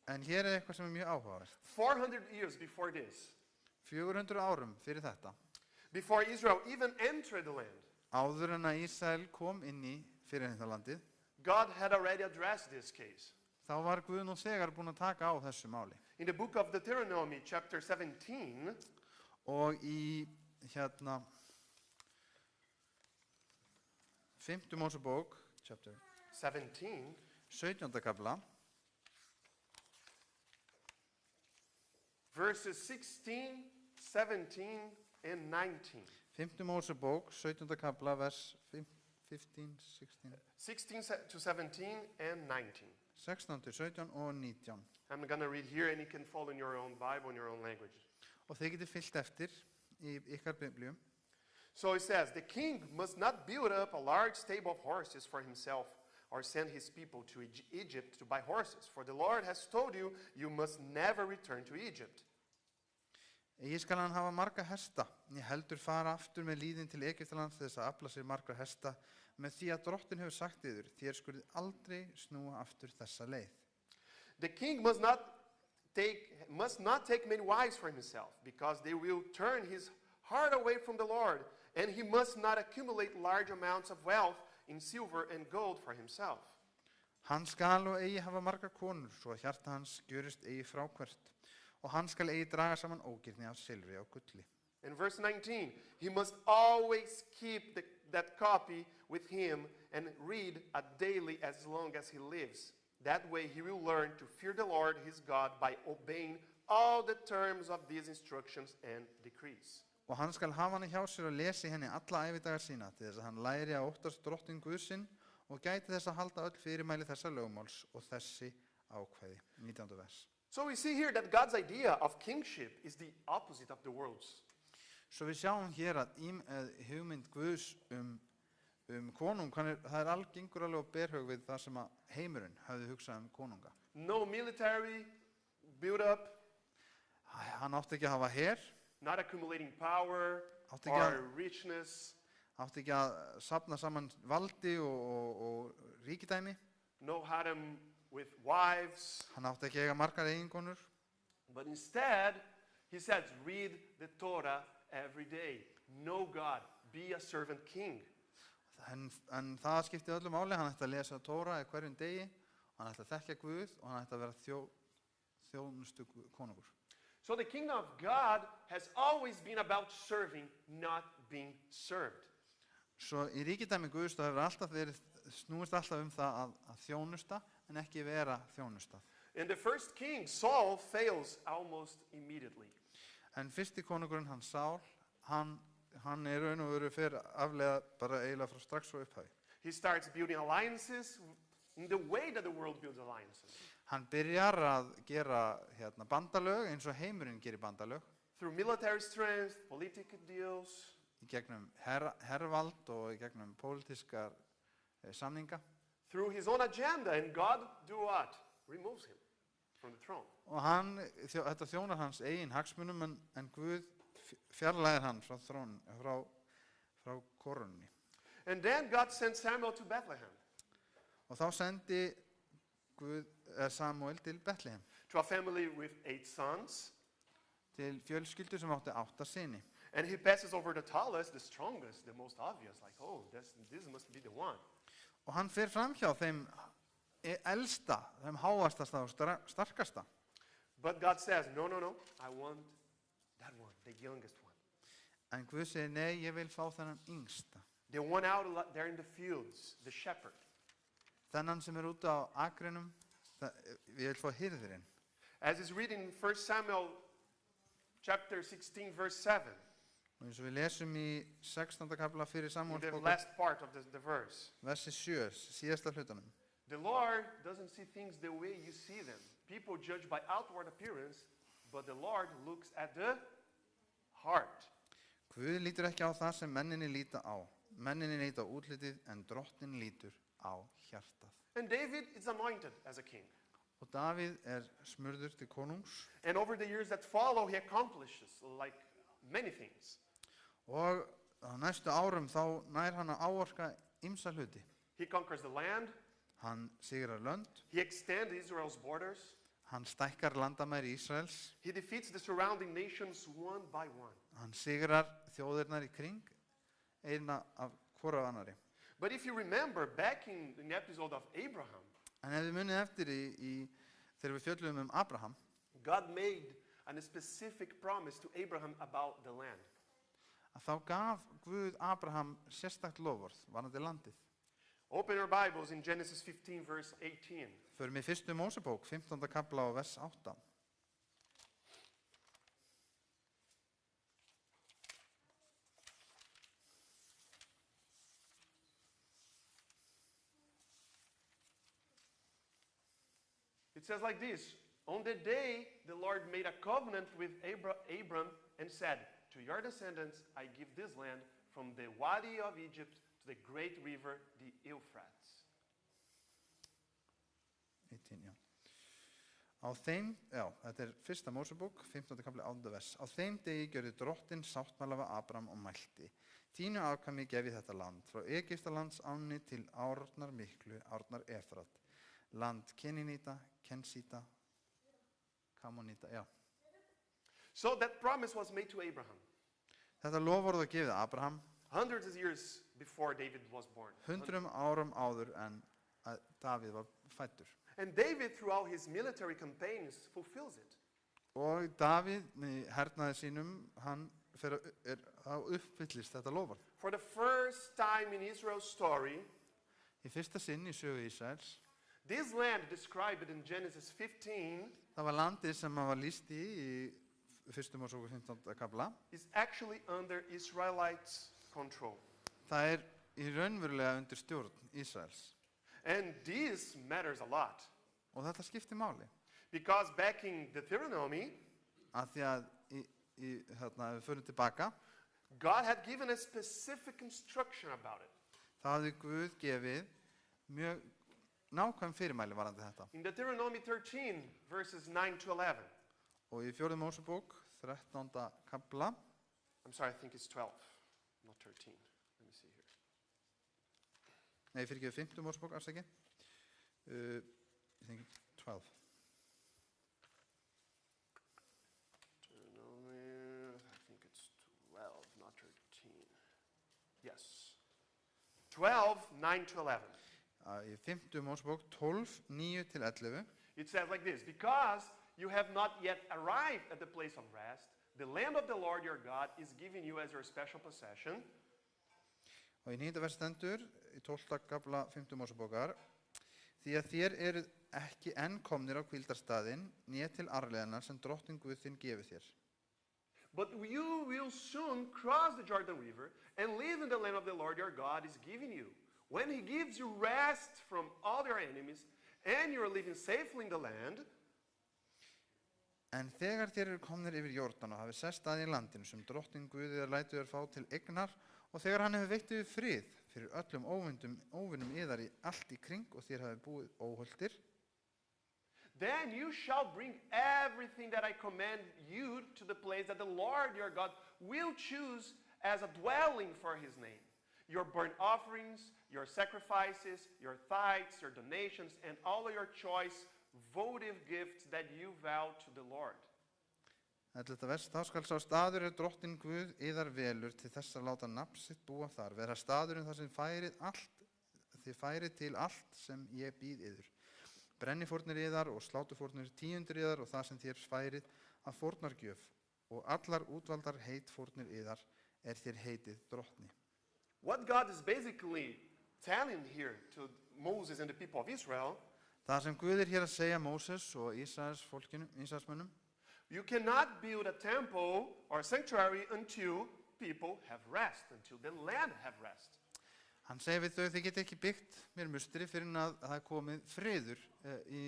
En hér eitthvað sem mjög áhugavert. 400 years before this, 400 árum fyrir þetta, before Israel even entered the land, áður en að Ísrael kom inn í fyrirheimslandið, God had already addressed this case. þá var Guð nú þegar búinn að taka á þessu máli. In the book of Deuteronomy, chapter 17, Og í 5. Mósebók, chapter 17, 17. kapla, verses 16, 17, and 19. 5. Mósebók, 17. kapla, vers 15, 16, 16 to 17 and 19. 16 til 17 og 19. I'm going to read here and you can follow in your own Bible, in your own language. Og þið getið fyllt eftir í ykkar biblíum. So it says, the king must not build up a large stable of horses for himself or send his people to Egypt to buy horses. For the Lord has told you, you must never return to Egypt. Eigi skal hann hafa marga hesta, ég heldur fara aftur með líðin til Egyptalands til þess að afla sér margra hesta, með því að drottin hefur sagt yður, þér skulið aldrei snúa aftur þessa leið. The king must not take many wives for himself, because they will turn his heart away from the Lord, and he must not accumulate large amounts of wealth in silver and gold for himself. Hann skal og eigi hafa marga konur, svo að hjarta hans gjörist eigi fráhvert, og hann skal eigi draga saman ógirni af silfri og gulli. In verse 19, he must always keep that copy with him and read it daily as long as he lives. That way he will learn to fear the Lord his God by obeying all the terms of these instructions and decrees. Og hann skal hafa hana hjá sér og lesi henni alla ævidaga sína, til þess að hann læri að óttast drottin Guð sinn og gæti þess að halda öll fyrirmæli þessa lögmáls og þessi ákvæði. 19. vers. So we see here that God's idea of kingship is the opposite of the world's. Svo við sjáum hér að hugmynd Guðs konung, það algengur alveg og berhög við það sem að heimurinn hafði hugsað konunga. No military build up. Hann átti ekki að hafa her. not accumulating power Átti ekki or að- richness, Átti ekki að safna saman valdi og ríkidæmi. no harem with wives, Hann átti ekki að eiga margar eiginkonur. but instead, he says, read the Torah every day. Know God. Be a servant king. En það skipti öllu máli. Hann ætti að lesa Tóra í hverjum degi. Hann ætti að þekkja Guð og hann ætti að vera þjónustu konungur. So the kingdom of God has always been about serving, not being served. Svo í ríkidæmi Guðs það hefur alltaf snúist alltaf það að þjónusta en ekki vera þjónustað. In the first king, Saul fails almost immediately. En fyrsti konungurinn hann Sál, hann raun og veru fyrir aflega bara eiginlega frá strax frá upphafi. He starts building alliances in the way that the world builds alliances. Hann byrjar að gera bandalög eins og heimurinn gerir bandalög Through military strength, political deals, í gegnum hervald og í gegnum pólitískar samninga. through his own agenda, and God do what? Removes him from the throne. Og þetta þjónar hans eigin hagsmunum en Guð fjarlægir hann frá korunni. And then God sent Samuel to Bethlehem, Og þá sendi Samuel til Betlehem, to a family with 8 sons, til fjölskyldu sem átti 8 syni. and he passes over the tallest, the strongest, the most obvious, like, oh, this must be the one. Og hann fer framhjá þeim elsta, þeim háastasta og starkasta. But God says, no, I want that one, the youngest one. En Guð segir, nei, ég vil fá þennan yngsta. The one out there in the fields, the shepherd. Þennan sem úti á akrinum, ég vil fá hirðirinn. As is written in 1 Samuel chapter 16, verse 7, Og eins og við lesum í 16. kapla fyrir in the Samúelsbókar, last part of the verse. versi 7, síðasta hlutanum. The Lord doesn't see things the way you see them. People judge by outward appearance, but the Lord looks at the heart. Guð lítur ekki á það sem menninni líta á. Menninni líta á útlitið en drottin lítur á hjartað. And David is anointed as a king. Og Davíð smurður til konungs And over the years that follow, he accomplishes like many things. og á næstu árum þá nær hann að áorka ýmsa hluti. He conquers the land. Hann sigrar lönd, He extends Israel's borders. hann stækkar landamæri Ísraels, He defeats the surrounding nations one by one. hann sigrar þjóðirnar í kring, eina af hvora af annari. But if you remember, back in the episode of Abraham, En ef við munið eftir þegar við fjöllum Abraham, God made a specific promise to Abraham about the land. að þá gaf Guð Abraham sérstakt lofvörð varðandi landið. Open your Bibles in Genesis 15, verse 18. Förum í fyrstu Mósebók, 15. kapla og vers 8. It says like this: on the day the Lord made a covenant with Abram and said, to your descendants I give this land from the Wadi of Egypt to the great river, the Euphrates. 18, já. Á þeim, þetta fyrsta Mósebók, 15. kapli 8. vers. Á þeim degi gjörði drottin sáttmála við Abraham og mælti. Þínu afkvæmi gef ég þetta land, frá Egyptalands ánni til árnar miklu, árnar Efrat. Land Keninita, Kensita, Kamonita, já. So that promise was made to Abraham Þetta lofvörð var gefið Abraham hundreds of years before David was born. 100 árum áður en að Davíð var fæddur. And David, throughout his military campaigns, fulfills it. Og Davíð með hernaði sínum, hann uppfyllist þetta lofvörð. For the first time in Israel's story, Í fyrsta sinn í sögu Ísraels, this land described in Genesis 15 það var landið sem var lýst í fyrstu Mósebók 15. kapla. is actually under Israelites' control. Það í raunverulega undir stjórn Ísraels. And this matters a lot. Og þetta skiptir máli. Because back in Deuteronomy, Af því að þarna við förum tilbaka, God had given a specific instruction about it. þá hafði Guð gefið mjög nákvæm fyrirmæli varðandi þetta. In Deuteronomy 13, verses 9 to 11, Og í 4. Mósebók 13. kapla. I'm sorry, I think it's 12, not 13. Let me see here. Nei, fyrir ekki 5. Mósebók, afsaki. I think 12. I think it's 12, not 13. Yes. 12, 9 to 11. Í 5. Mósebók 12, 9 til 11. It says like this, because you have not yet arrived at the place of rest, the land of the Lord your God is giving you as your special possession. Og í 9. vers stendur, í 12. kapla 5. Mósebókar, því að þér eruð ekki enn komnir á hvíldarstaðinn, né til arfleiðarinnar sem drottinn Guð þinn gefur þér. But you will soon cross the Jordan River and live in the land of the Lord your God is giving you. When he gives you rest from all your enemies, and you are living safely in the land, En þegar þér eru komnir yfir Jórdan og hafið sest að í landinu sem drottinn Guð þér lætur þér fá til eignar, og þegar hann hefur veitt yfir frið fyrir öllum óvinnum yðar í allt í kring og þér hafið búið óhultir, then you shall bring everything that I command you to the place that the Lord your God will choose as a dwelling for his name. Your burnt offerings, your sacrifices, your tithes, your donations, and all of your choice votive gifts that you vow to the Lord. 11. vers, þá skal sá staður drottinn Guð yðar velur til þess að láta nafn sitt búa þar, vera staðurinn þar sem þið færið til allt sem ég býð yður. Brennifórnir yðar og slátufórnir, tíundir yðar og það sem þér færið að fórnargjöf, og allar útvaldar heitfórnir yðar þér heitið drottni. What God is basically telling here to Moses and the people of Israel, Það sem Guð hér að segja Móses og Ísraelsmönnum, you cannot build a temple or sanctuary until people have rest, until the land have rest. Hann segir við þau, þið geti ekki byggt mér musteri fyrir að það komið friður í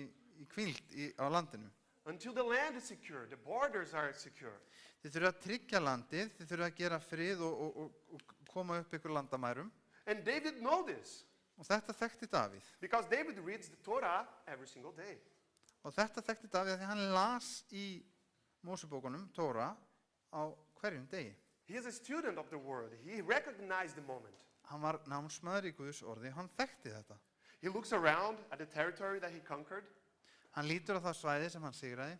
hvíld á landinu. Until the land is secure, the borders are secure. Þið þurfa að tryggja landið, þið þurfa að gera frið og koma upp ykkur landamærum. And David know this. Og þetta þekkti Davíð. Because David reads the Torah every single day. Og þetta þekkti Davíð því hann las í Mósebókunum, Tóra, á hverjum degi. He is a student of the word. He recognized the moment. Hann var námsmaður í Guðs orði, hann þekkti þetta. He looks around at the territory that he conquered. Hann lítur á það svæði sem hann sigraði.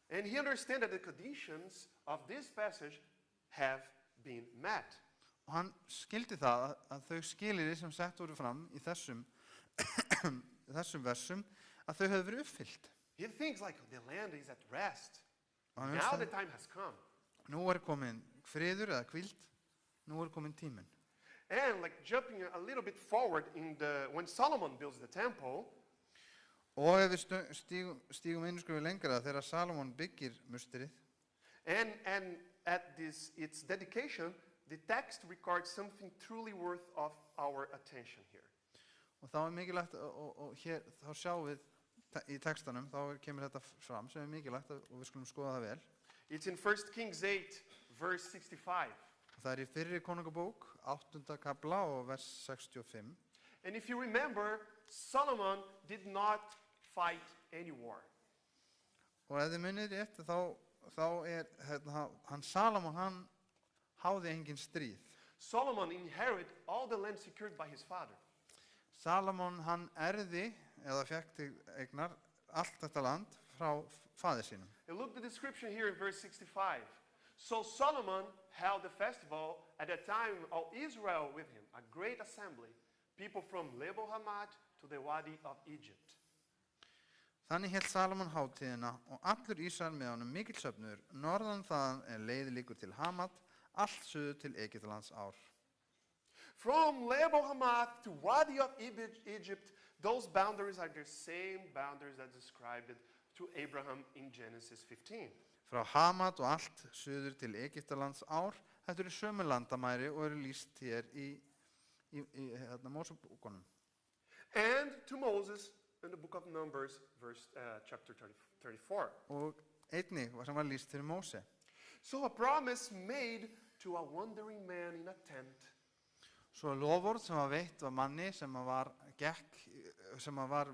And he understands that the conditions of this passage have been met. Og hann skildi það að þau skilyrði sem sett voru fram í þessum versum, að þau höfðu verið uppfyllt. He thinks like the land is at rest. Og hann Now the hugsaði, time has come. nú komin friður eða hvíld, nú komin tíminn. And like jumping a little bit forward when Solomon builds the temple, Og ef við stígum einu skrufi lengra þegar Salomon byggir musterið, and at its dedication, the text records something truly worth of our attention here. og þá mikilvægt, og hér, þá sjáum við í textanum, þá kemur þetta fram sem mikilvægt og við skulum skoða það vel. It's in 1 Kings 8, verse 65. Það í fyrri konungabók, 8. kapla og vers 65. And if you remember, Solomon did not fight any war. Og ef þið munið rétt, þá hann Salomon, hann háði engin stríð. Solomon inherited all the land secured by his father. Salomon, hann erði, eða fekk til eignar, allt þetta land frá faðir sínum. And look the description here in verse 65. So Solomon held a festival at the time of Israel with him, a great assembly, people from Lebo Hamath to the Wadi of Egypt. Þannig hélt Salomon hátíðina og allur Ísrael með honum mikill söfnuður, norðan þaðan leið líkur til Hamat, allt suður til Egyptalands ár. From Lebo Hamath to Wadi of Egypt, those boundaries are the same boundaries that described to Abraham in Genesis 15. Frá Hamat og allt suður til Egyptalands ár, þetta sömu landamæri og lýst hér í Mósebókunum. And to Moses in the book of Numbers, chapter 34. Og einnig sem var lýst fyrir Móse. So a promise made to a wandering man in a tent. Svo lofvörð sem var veitt var manni sem var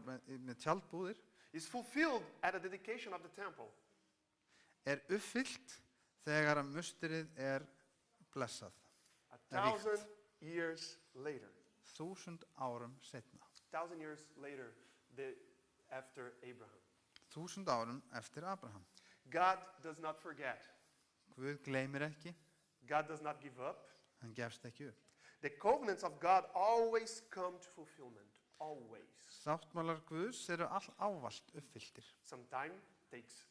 með tjaldbúðir, Is fulfilled at the dedication of the temple. uppfyllt þegar að musterið blessað. 1,000 years later. 1000 árum setna. 1,000 years later, after Abraham. 1000 árum eftir Abraham. God does not forget. Guð gleymir ekki, God does not give up. hann gefst ekki upp. The covenants of God always come to fulfillment. Always. Sáttmálar Guðs eru ávallt uppfylltir. Sometimes takes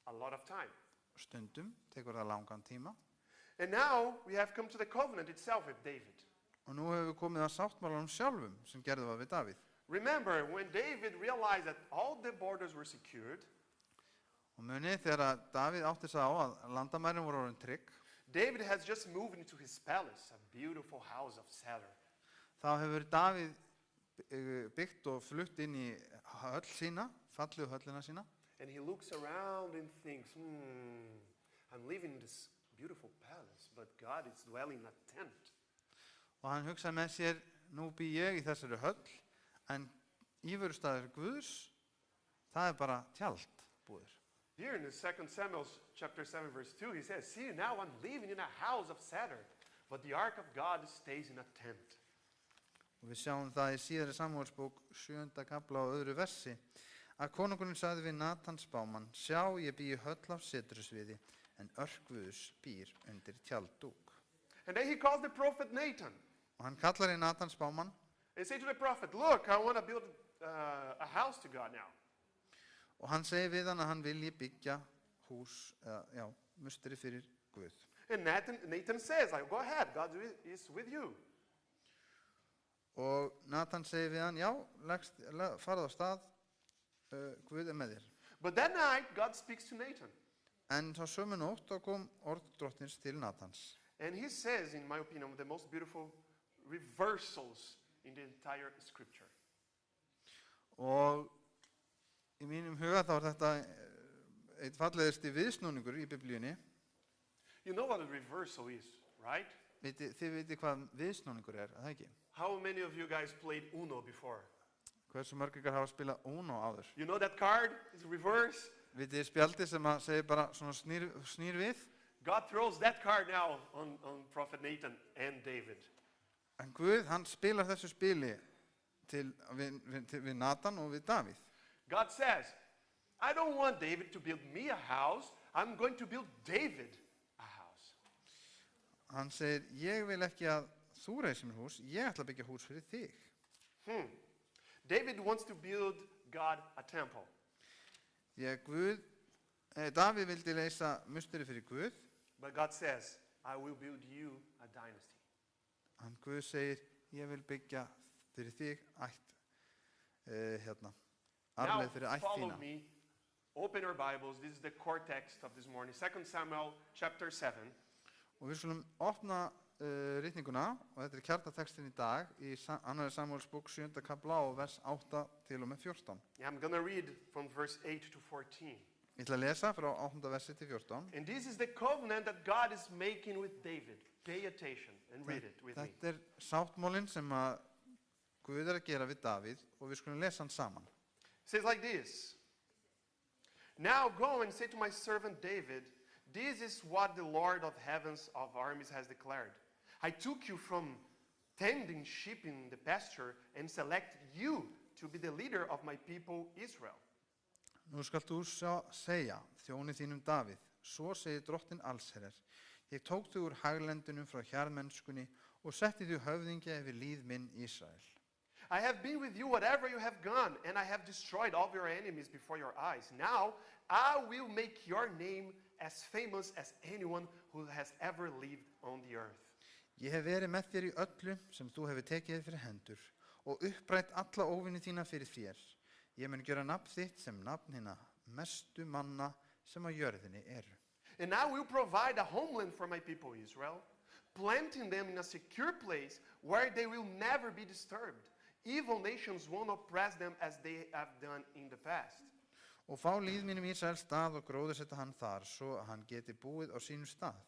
a lot of time. Stundum tekur það langan tíma. And now we have come to the covenant itself with David. Og nú hefur við komið að sáttmálanum sjálfum sem gerði var við Davíð. Remember, when David realized that all the borders were secured, Og munið þegar að Davíð átti sig á að landamærin voru orðin trygg, David has just moved into his palace, a beautiful house of cedar. þá hefur Davíð byggt og flutt inn í höll sína, fallegu höllina sína. And he looks around and thinks, I'm living in this beautiful palace, but God is dwelling in a tent. Og hann hugsaði með sér, nú bý ég í þessari höll, en íverustaður Guðs, það bara tjald búður. Here in the 2 Samuel chapter 7 verse 2, he says, see, now I'm living in a house of cedar, but the ark of God stays in a tent. Og við sjáum það í síðari Samúelsbók 7. kafla og öðru versi, að konungurinn sagði við Natan spámann, sjá, ég bý í höll af setrusviði, en örk Guðs býr undir tjalddúk. And then he calls the prophet Nathan Og hann kallar í Natan spámann and say to the prophet, look, I want to build a house to God now. og hann segir við hann að hann vilji byggja hús, musteri fyrir Guð. And Nathan says, go ahead, God is with you. Og Natan segir við hann, já, farðu á stað, Guð með þér. But that night, God speaks to Nathan. En þá sömu nótt þá kom orð drottins til Natans. And he says, in my opinion, the most beautiful reversals in the entire scripture. Og í mínum huga þá þetta eitt fallegasti viðsnúningur í Biblíunni. You know what a reversal is, right? Þið veitir hvað viðsnúningur það ekki? How many of you guys played Uno before? Hversu mörg ykkar hafa spilað Uno áður? You know that card is reverse? Vitið þið spjaldi sem að segir bara svona snýr við? God throws that card now on Prophet Nathan and David. En Guð, hann spilar þessu spili við Natan og við Davíð. God says, I don't want David to build me a house. I'm going to build David a house. Hann segir, ég vil ekki að þú reisir mér hús, ég ætla að byggja hús fyrir þig. David wants to build God a temple. Davíð vildi leysa musteri fyrir Guð. But God says, I will build you a dynasty. Hann Guð segir, ég vil byggja fyrir þig arfleið fyrir ætt follow þína. me. Open your Bibles. This is the core text of this morning. 2 Samuel chapter 7. Og við skulum opna ritninguna, og þetta kjarnatekstin í dag, í 2. Samúelsbók 7. kafla og vers 8 til og með 14. I'm going to read from verse 8 to 14. Ég ætla að lesa frá 8. versi til 14. And this is the covenant that God is making with David. Pay attention and read it with me. Þetta sáttmálinn sem að Guð að gera við Davíð, og við skulum lesa hann saman. It says like this. Now go and say to my servant David, this is what the Lord of heavens of armies has declared. I took you from tending sheep in the pasture and selected you to be the leader of my people Israel. Nú skalt þú segja þjóni þínum Davíð, svo segir drottin allsherjar. Ég tók þig úr haglendunum frá hjarðmennskunni og setti þig höfðingja yfir líð minn Ísrael. I have been with you wherever you have gone, and I have destroyed all your enemies before your eyes. Now I will make your name as famous as anyone who has ever lived on the earth. Ég hef verið með þér í öllu sem þú hefur tekið fyrir hendur og upprætt alla óvinni þína fyrir þér. Ég mun gera nafn þitt sem nafn hinna mestu manna sem á jörðinni eru. And I will provide a homeland for my people Israel, planting them in a secure place where they will never be disturbed. Evil nations won't oppress them as they have done in the past. Og fá líð mínum Ísrael stað og gróðursetta hann þar, svo að hann geti búið á sínum stað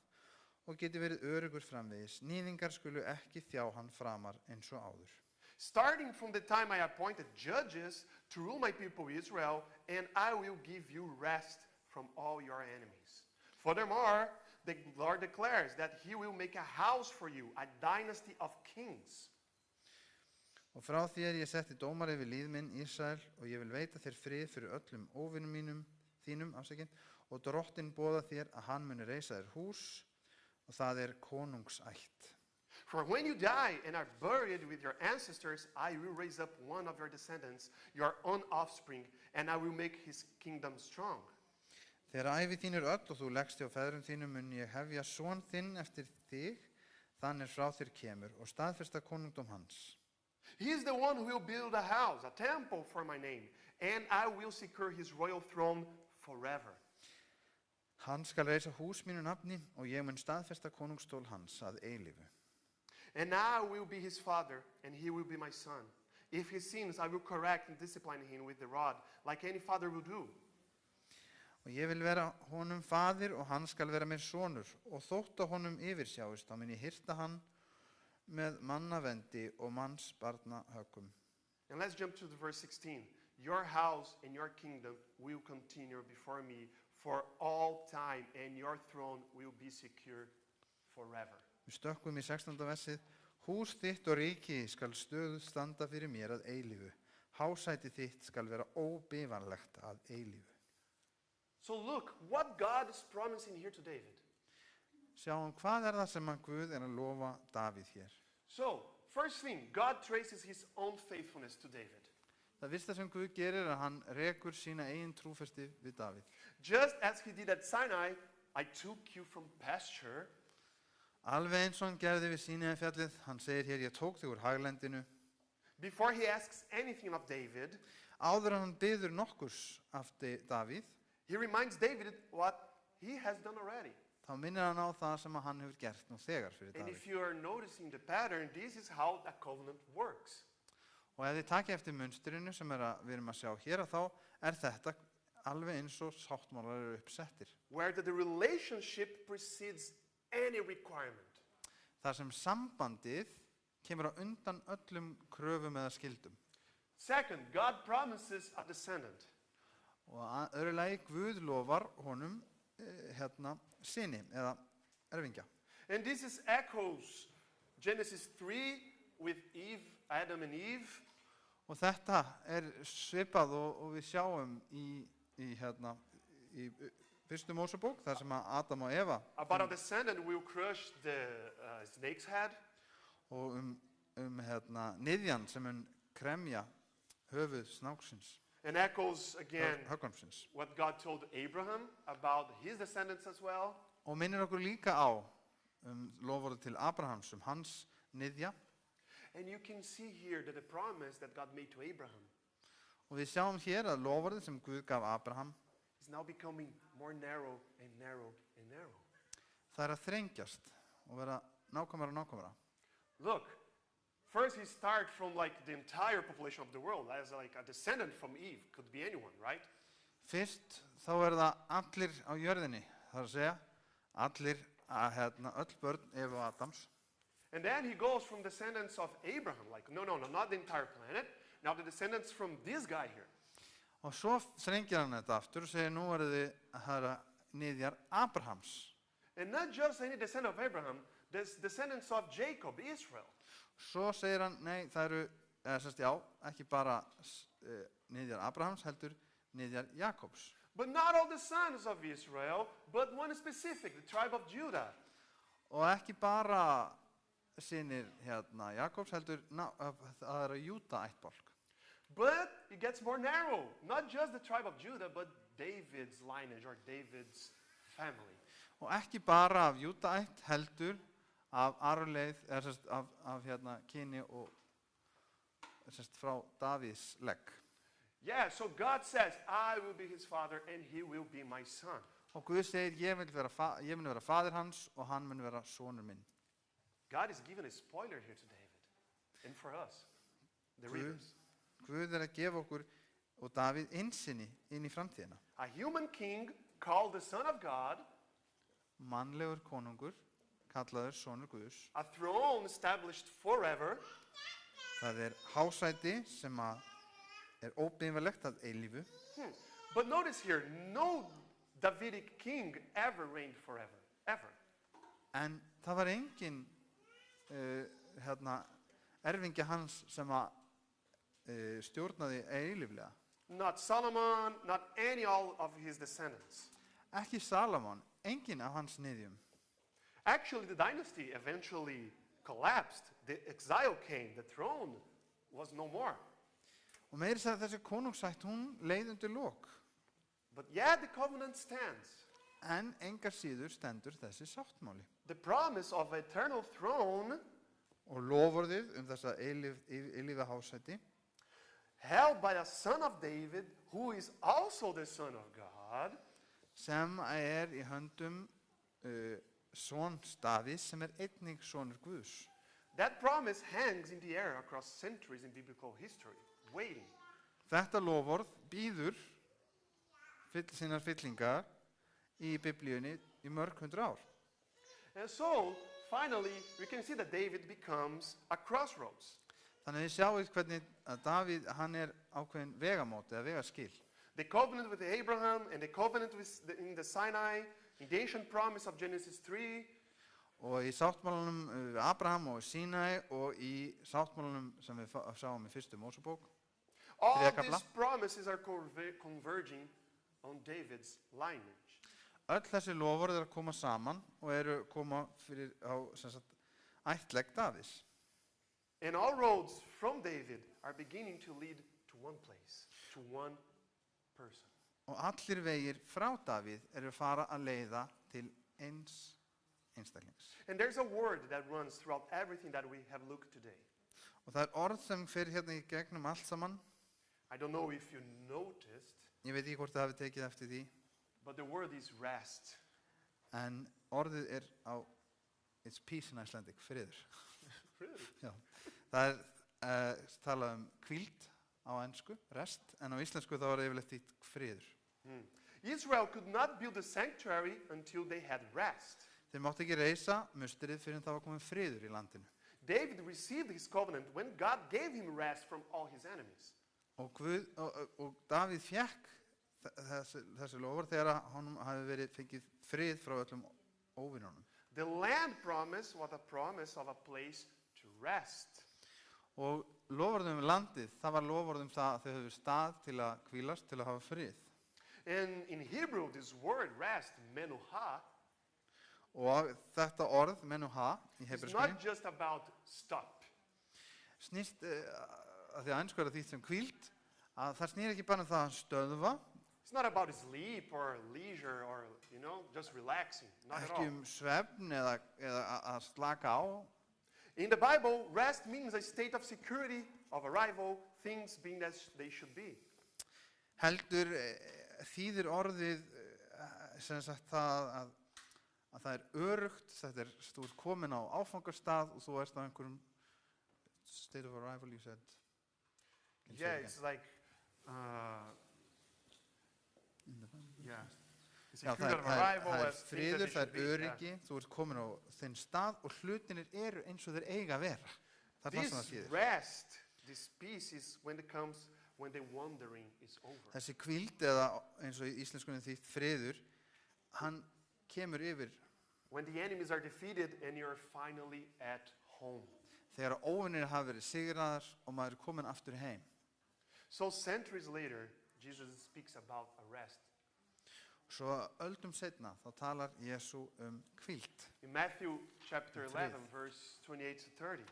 og geti verið örugur framvegis. Níðingar skulu ekki þjá hann framar eins og áður. Starting from the time I appointed judges to rule my people Israel, and I will give you rest from all your enemies. Furthermore, the Lord declares that he will make a house for you, a dynasty of kings. Og frá þér ég setti dómar yfir líð minn, Ísrael, og ég vil veita þér frið fyrir öllum óvinum þínum, og Drottinn boða þér að hann muni reisa þér hús, og það konungsætt. For when you die and are buried with your ancestors, I will raise up one of your descendants, your own offspring, and I will make his kingdom strong. Þegar ævi þín öll og þú leggst hjá feðrum þínum mun ég hefja son þinn eftir þig, þannig frá þér kemur, og staðfesta konungdóm hans. He is the one who will build a house, a temple for my name, and I will secure his royal throne forever. Hann skal reisa hús mínu nafni, og ég mun staðfesta konungstól hans að eilífu. And I will be his father, and he will be my son. If he sins, I will correct and discipline him with the rod, like any father will do. Og ég vil vera honum faðir og hann skal vera mér sonur, og þótt að honum yfirsjáist, þá mun ég hirta hann með mannavendi og mannsbarna höggum. And let's jump to the verse 16. Your house and your kingdom will continue before me for all time, and your throne will be secure forever. Við stökkum í 16. versið. Hús þitt og ríki skal stöðugt standa fyrir mér að eilífu. Hásæti þitt skal vera óbifanlegt að eilífu. So look, what God is promising here to David. Sjáum, hvað það sem að Guð að lofa Davíð hér? So, first thing, God traces his own faithfulness to David. Það fyrsta sem Guð gerir að hann rekur sína eigin trúfesti við Davíð. Just as he did at Sinai, I took you from pasture. Alveg eins og hann gerði við Sínaí fjallið, hann segir hér, ég tók þig úr haglendinu. Before he asks anything of David, Áður en hann biður nokkurs af Davíð, he reminds David what he has done already. þá minnir hann á það sem hann hefur gert nú þegar fyrir And Davíð. if you are noticing the pattern, this is how a covenant works. Og ef þið takið eftir munstrinu sem við erum að sjá hér, þá þetta alveg eins og sáttmálar eru uppsettir. Where the relationship precedes any requirement. Þar sem sambandið kemur á undan öllum kröfum eða skildum. Second, God promises a descendant. Og að öðru lagi Guð lofar honum syni eða erfingja. And this is echoes Genesis 3 with Eve, Adam and Eve. Og þetta svipað og við sjáum í fyrstu Mósebók, þar sem að Adam og Eva About a descendant will crush the snake's head. og niðjan sem mun kremja höfuð snáksins, And echoes again höggormsins. what God told Abraham about his descendants as well. Og minnir okkur líka á loforðið til Abrahams hans niðja. And you can see here that the promise that God made to Abraham Og við sjáum hér að loforðið sem Guð gaf Abraham, is now becoming more narrow and narrow and narrow. það að þrengjast og vera nákvæmara og nákvæmara. Look, first he starts from like the entire population of the world as like a descendant from Eve, could be anyone, right? Fyrst þá það allir á jörðinni, það að segja, allir öll börn Evu og Adams. And then he goes from descendants of Abraham, like no, not the entire planet. Now the descendants from this guy here. Og svo þrengir hann þetta aftur og segir nú þið niðjar Abrahams. And not just any descendant of Abraham, there's descendants of Jacob, Israel. Svo segir hann, nei, það ekki bara niðjar Abrahams, heldur niðjar Jakobs. But not all the sons of Israel, but one specific, the tribe of Judah. Og ekki bara synir Jakobs, heldur það Júda ættbálk. But it gets more narrow. Not just the tribe of Judah, but David's lineage or David's family. Og ekki bara af Júda ætt, heldur af arfleið, af kyni og frá Davíðs legg. Yeah, so God says, I will be his father and he will be my son. Og Guð segir, ég mun vera faðir hans og hann mun vera sonur minn. God is giving a spoiler here to David and for us, the readers. Guð að gefa okkur og Davíð innsýni inn í framtíðina. A human king called the Son of God, Mannlegur konungur, kallaður sonur Guðs. a throne established forever, Það hásæti sem óbeinverlegt að eilífu. But notice here, no Davidic king ever reigned forever. ever. En það var engin erfingi hans sem að stjórnaði eilíflega. Not Solomon, not any all of his descendants. Ekki Salomon, engin af hans niðjum. Actually, the dynasty eventually collapsed. The exile came. The throne was no more. Og meiri segja þessi konungsætt, hún leið undir lok. But yet the covenant stands. En engar síður stendur þessi sáttmáli. The promise of eternal throne Og loforðið þessa eilífa hásæti, held by a son of David, who is also the son of God, sem í höndum sons Davíðs, sem einnig sonur Guðs. that promise hangs in the air across centuries in biblical history, waiting. Þetta loforð býður sínar fyllingar í Biblíunni í mörg hundruð ár. And so, finally, we can see that David becomes a crossroads. Þannig að þið sjáið hvernig að Davíð, hann ákveðin vegamót eða vegaskil. The covenant with Abraham and the covenant in the Sinai, in the ancient promise of Genesis 3, Og í sáttmálanum Abraham og Sínai og í sáttmálanum sem við sáum í fyrstu Mósebók. all Þriðja kafla. these promises are converging on David's lineage. Öll þessi loforð að koma saman og koma fyrir á ættlegg Davíðs. And all roads from David are beginning to lead to one place, to one person. Og allir vegir frá Davíð fara að leiða til eins einstaklings. And there's a word that runs throughout everything that we have looked today. Og það orð sem fer hérna í gegnum allt saman. I don't know if you noticed, Ég veit ekki hvort þið hafið tekið eftir því. but the word is rest. En orðið it's peace in Icelandic, friður. Really? Já. Það talað hvíld á ensku, rest, en á íslensku þá yfirleitt þýtt friður. Israel could not build a sanctuary until they had rest. Þeir máttu ekki reisa musterið fyrir en það var komin friður í landinu. David received his covenant when God gave him rest from all his enemies. Og Davíð fékk þessi lofur þegar honum hafi fengið frið frá öllum óvinunum. The land promise was a promise of a place to rest. Og lofurðum landið, það var lofurðum það að þau höfðu stað til að hvílast, til að hafa frið. And in Hebrew, this word rest, menuha, Og þetta orð, menuha, í is hebreskunni, not just about stop. snýst, að því að ensku því sem hvíld, að það snýr ekki bara það að stöðva, It's not about sleep or leisure or, just relaxing. Not at ekki all. svefn eða að slaka á. In the Bible, rest means a state of security, of arrival, things being as they should be. Heldur þýðir orðið sem sagt það að það öruggt, þetta þú komin á áfangastað og þú á einhverjum state of arrival, you said. Can you say Yeah, it again? it's like, it's Já, security of arrival as things that friður, they það should be. öryggi, þú komin á þinn stað og hlutinir eins og þeir eiga að vera. Það það sem það This þýðir. rest, this peace is when the wandering is over. Þessi hvíld eða eins og í íslenskunni þýtt friður, hann kemur yfir When the enemies are defeated and you're finally at home. þegar óvinir hafa verið sigraðar og maður komin aftur heim. So centuries later, Jesus speaks about a rest. Svo öldum seinna þá talar Jesú hvíld. In Matthew chapter Frið. 11, verse 28 to 30.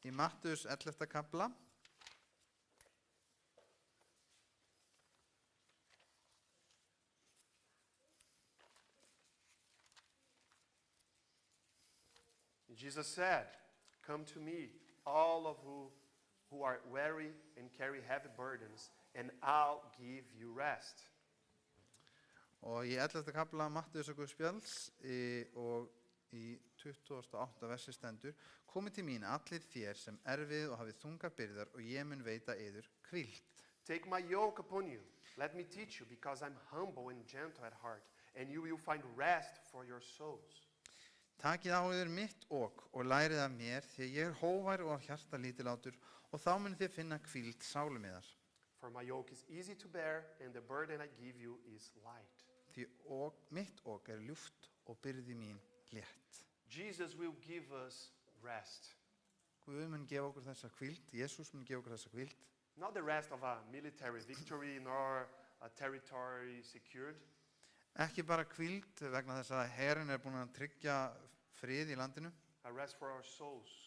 Í Mattheus 11. kapla Jesus said, "Come to me, all of who are weary and carry heavy burdens, and I'll give you rest." og í 11. kapla Mattheusar Guðs spjalls og í 28. versi stendur: Komið til mín allir þér sem erfið og hafið þungar byrðar og ég mun veita yður hvíld. Take my yoke upon you. Let me teach you, because I'm humble and gentle at heart, and you will find rest for your souls. Takið á yður mitt ok og lærið af mér, því ég hóvær og hjarta lítilátur, og þá munið þið finna hvíld sálum yðar. For my yoke is easy to bear, and the burden I give you is light. Því mitt ok ljúft og byrði mín létt. Jesus will give us rest. Guð mun gefa okkur þessa hvíld, Jesús mun gefa okkur þessa hvíld. Not the rest of a military victory nor a territory secured, Ekki bara hvíld vegna þess að herinn búinn að tryggja frið í landinu, a rest for our souls.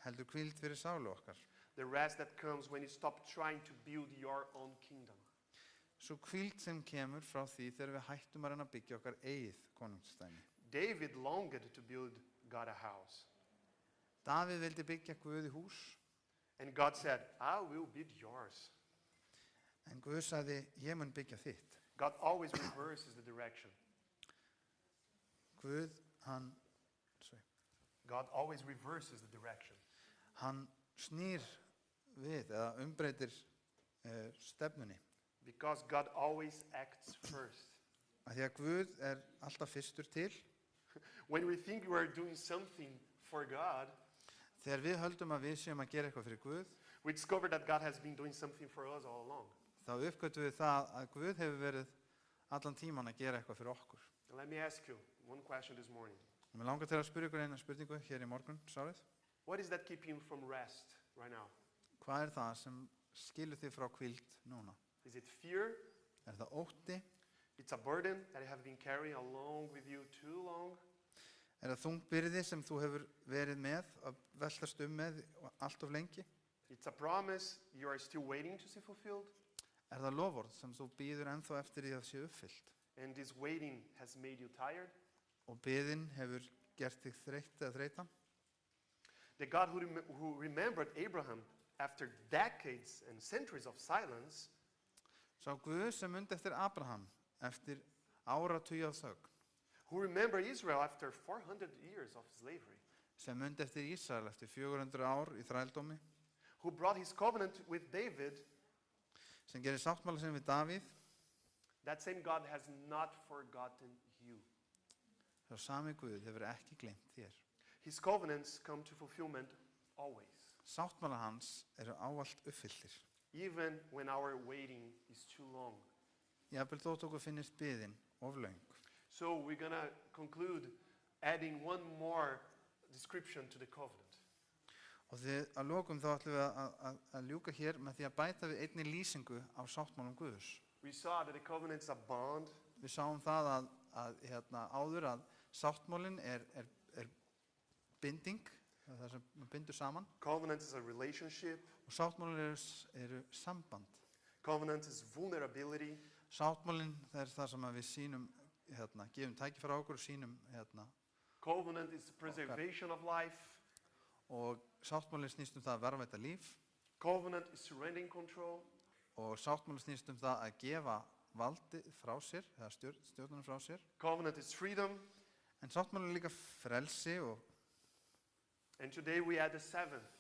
heldur hvíld fyrir sálu okkar. The rest that comes when you stop trying to build your own kingdom. Svo hvíld sem kemur frá því þegar við hættum að reyna að byggja okkar eigið konungsdæmi. David longed to build God a house. Davíð vildi byggja Guði hús, And God said, I will build yours. en Guð sagði, ég mun byggja þitt. God always reverses the direction. Guð, God always reverses the direction. hann snýr við eða umbreytir stefnunni. Because God always acts first. Af því að Guð alltaf fyrstur til. When we think we are doing something for God, Þegar við höldum að við séum að gera eitthvað fyrir Guð, we discover that God has been doing something for us all along. þá uppgötum við það að Guð hefur verið allan tíman að gera eitthvað fyrir okkur. And let me ask you one question this morning. Og mér langar til að spyrja ykkur eina spurningu hér í morgun, sárið. What is that keeping you from rest right now? Hvað það sem skilur þig frá hvíld núna? Is it fear? Það ótti? It's a burden that you have been carrying along with you too long? Það þung byrði sem þú hefur verið með, að veltast með allt of lengi? It's a promise you are still waiting to see fulfilled? Það loforð sem þú býður ennþá eftir því að sé uppfyllt? And this waiting has made you tired? Og biðin hefur gert þig þreytt eða þreytan? The God who remembered Abraham after decades and centuries of silence, Sá Guð sem mundi eftir Abraham eftir áratugi af þögn, who remembered Israel after 400 years of slavery, sem mundi eftir Ísrael eftir 400 ár í þrældómi, who brought his covenant with David, sem gerir sáttmála sinn við Davíð, that same God has not forgotten you. sá sami Guð hefur ekki gleymt þér. His covenants come to fulfillment always, Sáttmála hans ávallt uppfylltir. even when our waiting is too long. Jafnvel þótt okkur finnist biðin of löng. So we're going to conclude adding one more description to the covenant. Og því að lokum þá ætlum við að ljúka hér með því að bæta við einni lýsingu á sáttmálum Guðs. We saw that the covenant is a bond. Við sáum það áður að sáttmálin binding, það sem bindur saman. Covenant is a relationship. Og sáttmálin eru samband. Covenant is vulnerability. Sáttmálin það sem við sýnum, gefum tækifæri á okkur og sýnum Covenant is preservation of life. Og sáttmálin snýst það að varðveita líf. Covenant is surrendering control. Og sáttmálin snýst það að gefa valdi frá sér, eða stjórnunum frá sér. Covenant is freedom. En sáttmálin líka frelsi And today we add the seventh.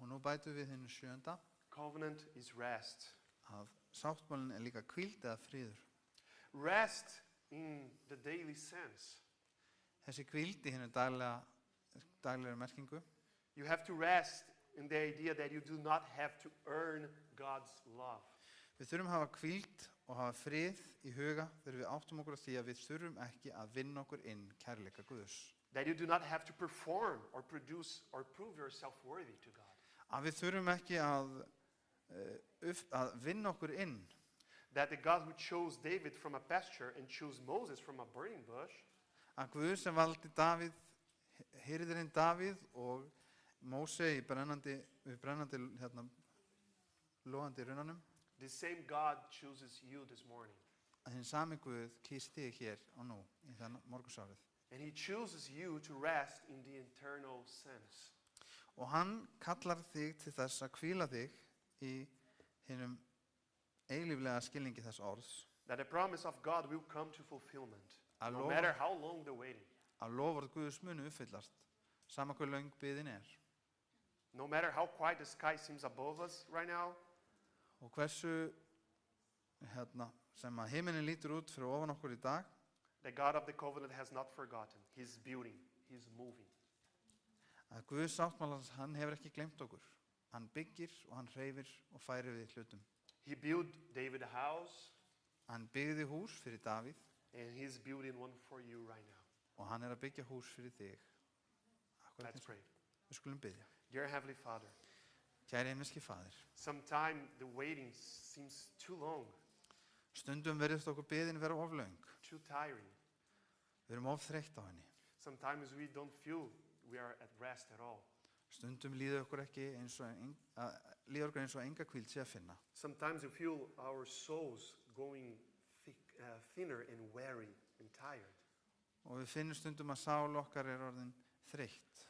Og nú bætum við hinn 7. Covenant is rest. Að sáttmálin líka hvíld eða friður. Rest in the daily sense. Þessi hvíld í hinnu daglega merkingu. You have to rest in the idea that you do not have to earn God's love. Við þurfum að hafa hvíld og hafa frið í huga þegar við áttum okkur á því að við þurfum ekki að vinna okkur inn kærleika Guðs. That you do not have to perform or produce or prove yourself worthy to God. Að við þurfum ekki að vinna okkur inn. That the God who chose David from a pasture and chose Moses from a burning bush, Að Guð sem valdi Davíð, hirðirinn Davíð og Móse í brennandi logandi runanum, the same God chooses you this morning. að hinn sami Guð kýs þig hér og nú í þann morgunsárið. And he chooses you to rest in the eternal sense. Og hann kallar þig til þess að hvíla þig í hinnum eilíflega skilningi þess orðs. That the promise of God will come to fulfillment, Að no matter how long the waiting. Að loforð Guðs munu uppfyllast, sama hver löng biðin No matter how quiet the sky seems above us right now, Og hversu sem að himinin lítur út fyrir ofan okkur í dag, the God of the covenant has not forgotten. He's building, he's moving. að Guðs sáttmálans, hann hefur ekki gleymt okkur. Hann byggir og hann hreyfir og færir við hlutum. He built David a house, Hann byggði hús fyrir Davíð and he's building one for you right now. og hann að byggja hús fyrir þig. Akkurat Let's eins og pray. við skulum byggja. Dear Heavenly Father, Kæri himneski faðir, sometimes the waiting seems too long, stundum verðist okkur biðin vera of löng. too tiring. Við erum of þreytt á henni. Sometimes we don't feel we are at rest at all. Stundum líður okkur eins og enga hvíld sé að finna. Sometimes we feel our souls going thinner and weary and tired. Og við finnum stundum að sál okkar orðin þreytt.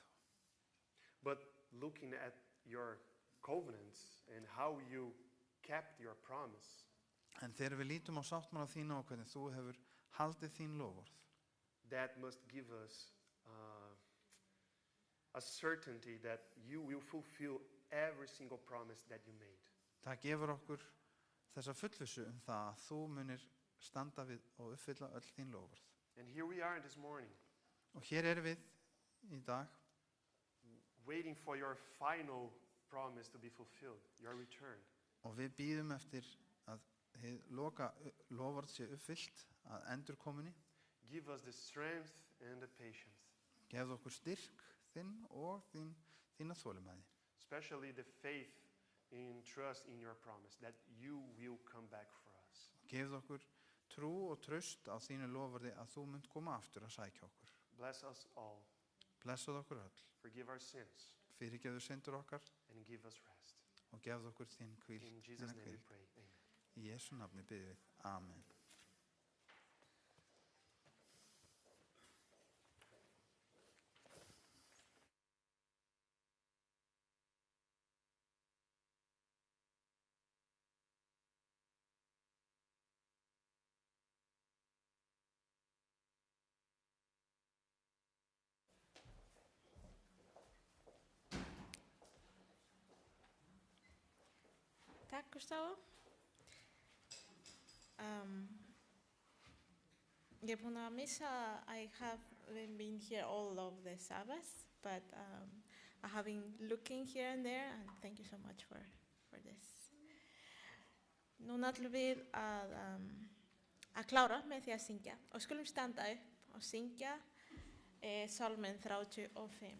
But looking at your covenants and how you kept your promise, En þegar við lítum á sáttmála þína og hvernig þú hefur haldið þín loforð, that must give us a certainty that you will fulfill every single promise that you made. það gefur okkur þessa fullvissu það að þú munir standa við og uppfylla öll þín loforð. And here we are this morning, Og hér erum við í dag waiting for your final promise to be fulfilled, your return. og við bíðum eftir að hið loka loforð sé uppfyllt að endurkominni. Give us the strength and the patience, Gefðu okkur styrk þinn og þína þolinmæði. especially the faith in trust in your promise that you will come back for us. Gefðu okkur trú og traust á þínu loforði að þú munt koma aftur að sækja okkur. Bless us all, Blessuð okkur öll, forgive our sins, fyrirgefðu syndur okkar and give us rest. og gefðu okkur þín hvíld. In Jesus' name we pray, amen. Í Jesú nafni biðjum við. Amen. Takk, Gustavo. Ég er búin að missa I haven't been here all of the Sabbath, but I have been looking here and there, and thank you so much for this. Núna ætlum við að klára með því að syngja og skulum standa upp og syngja Salminn 35.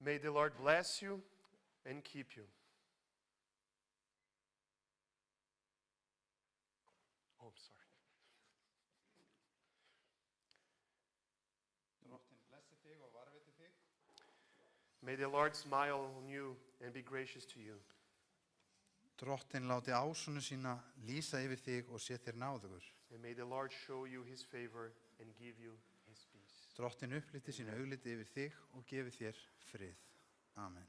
May the Lord bless you and keep you. Oh, I'm sorry. Drottinn blessi þig og varðveiti þig. May the Lord smile on you and be gracious to you. Drottinn láti ásunu sína lýsa yfir þig og sé þér náðugur. And may the Lord show you his favor and give you his peace. Drottinn uppliti sínu augliti yfir þig og gefi þér frið. Amen.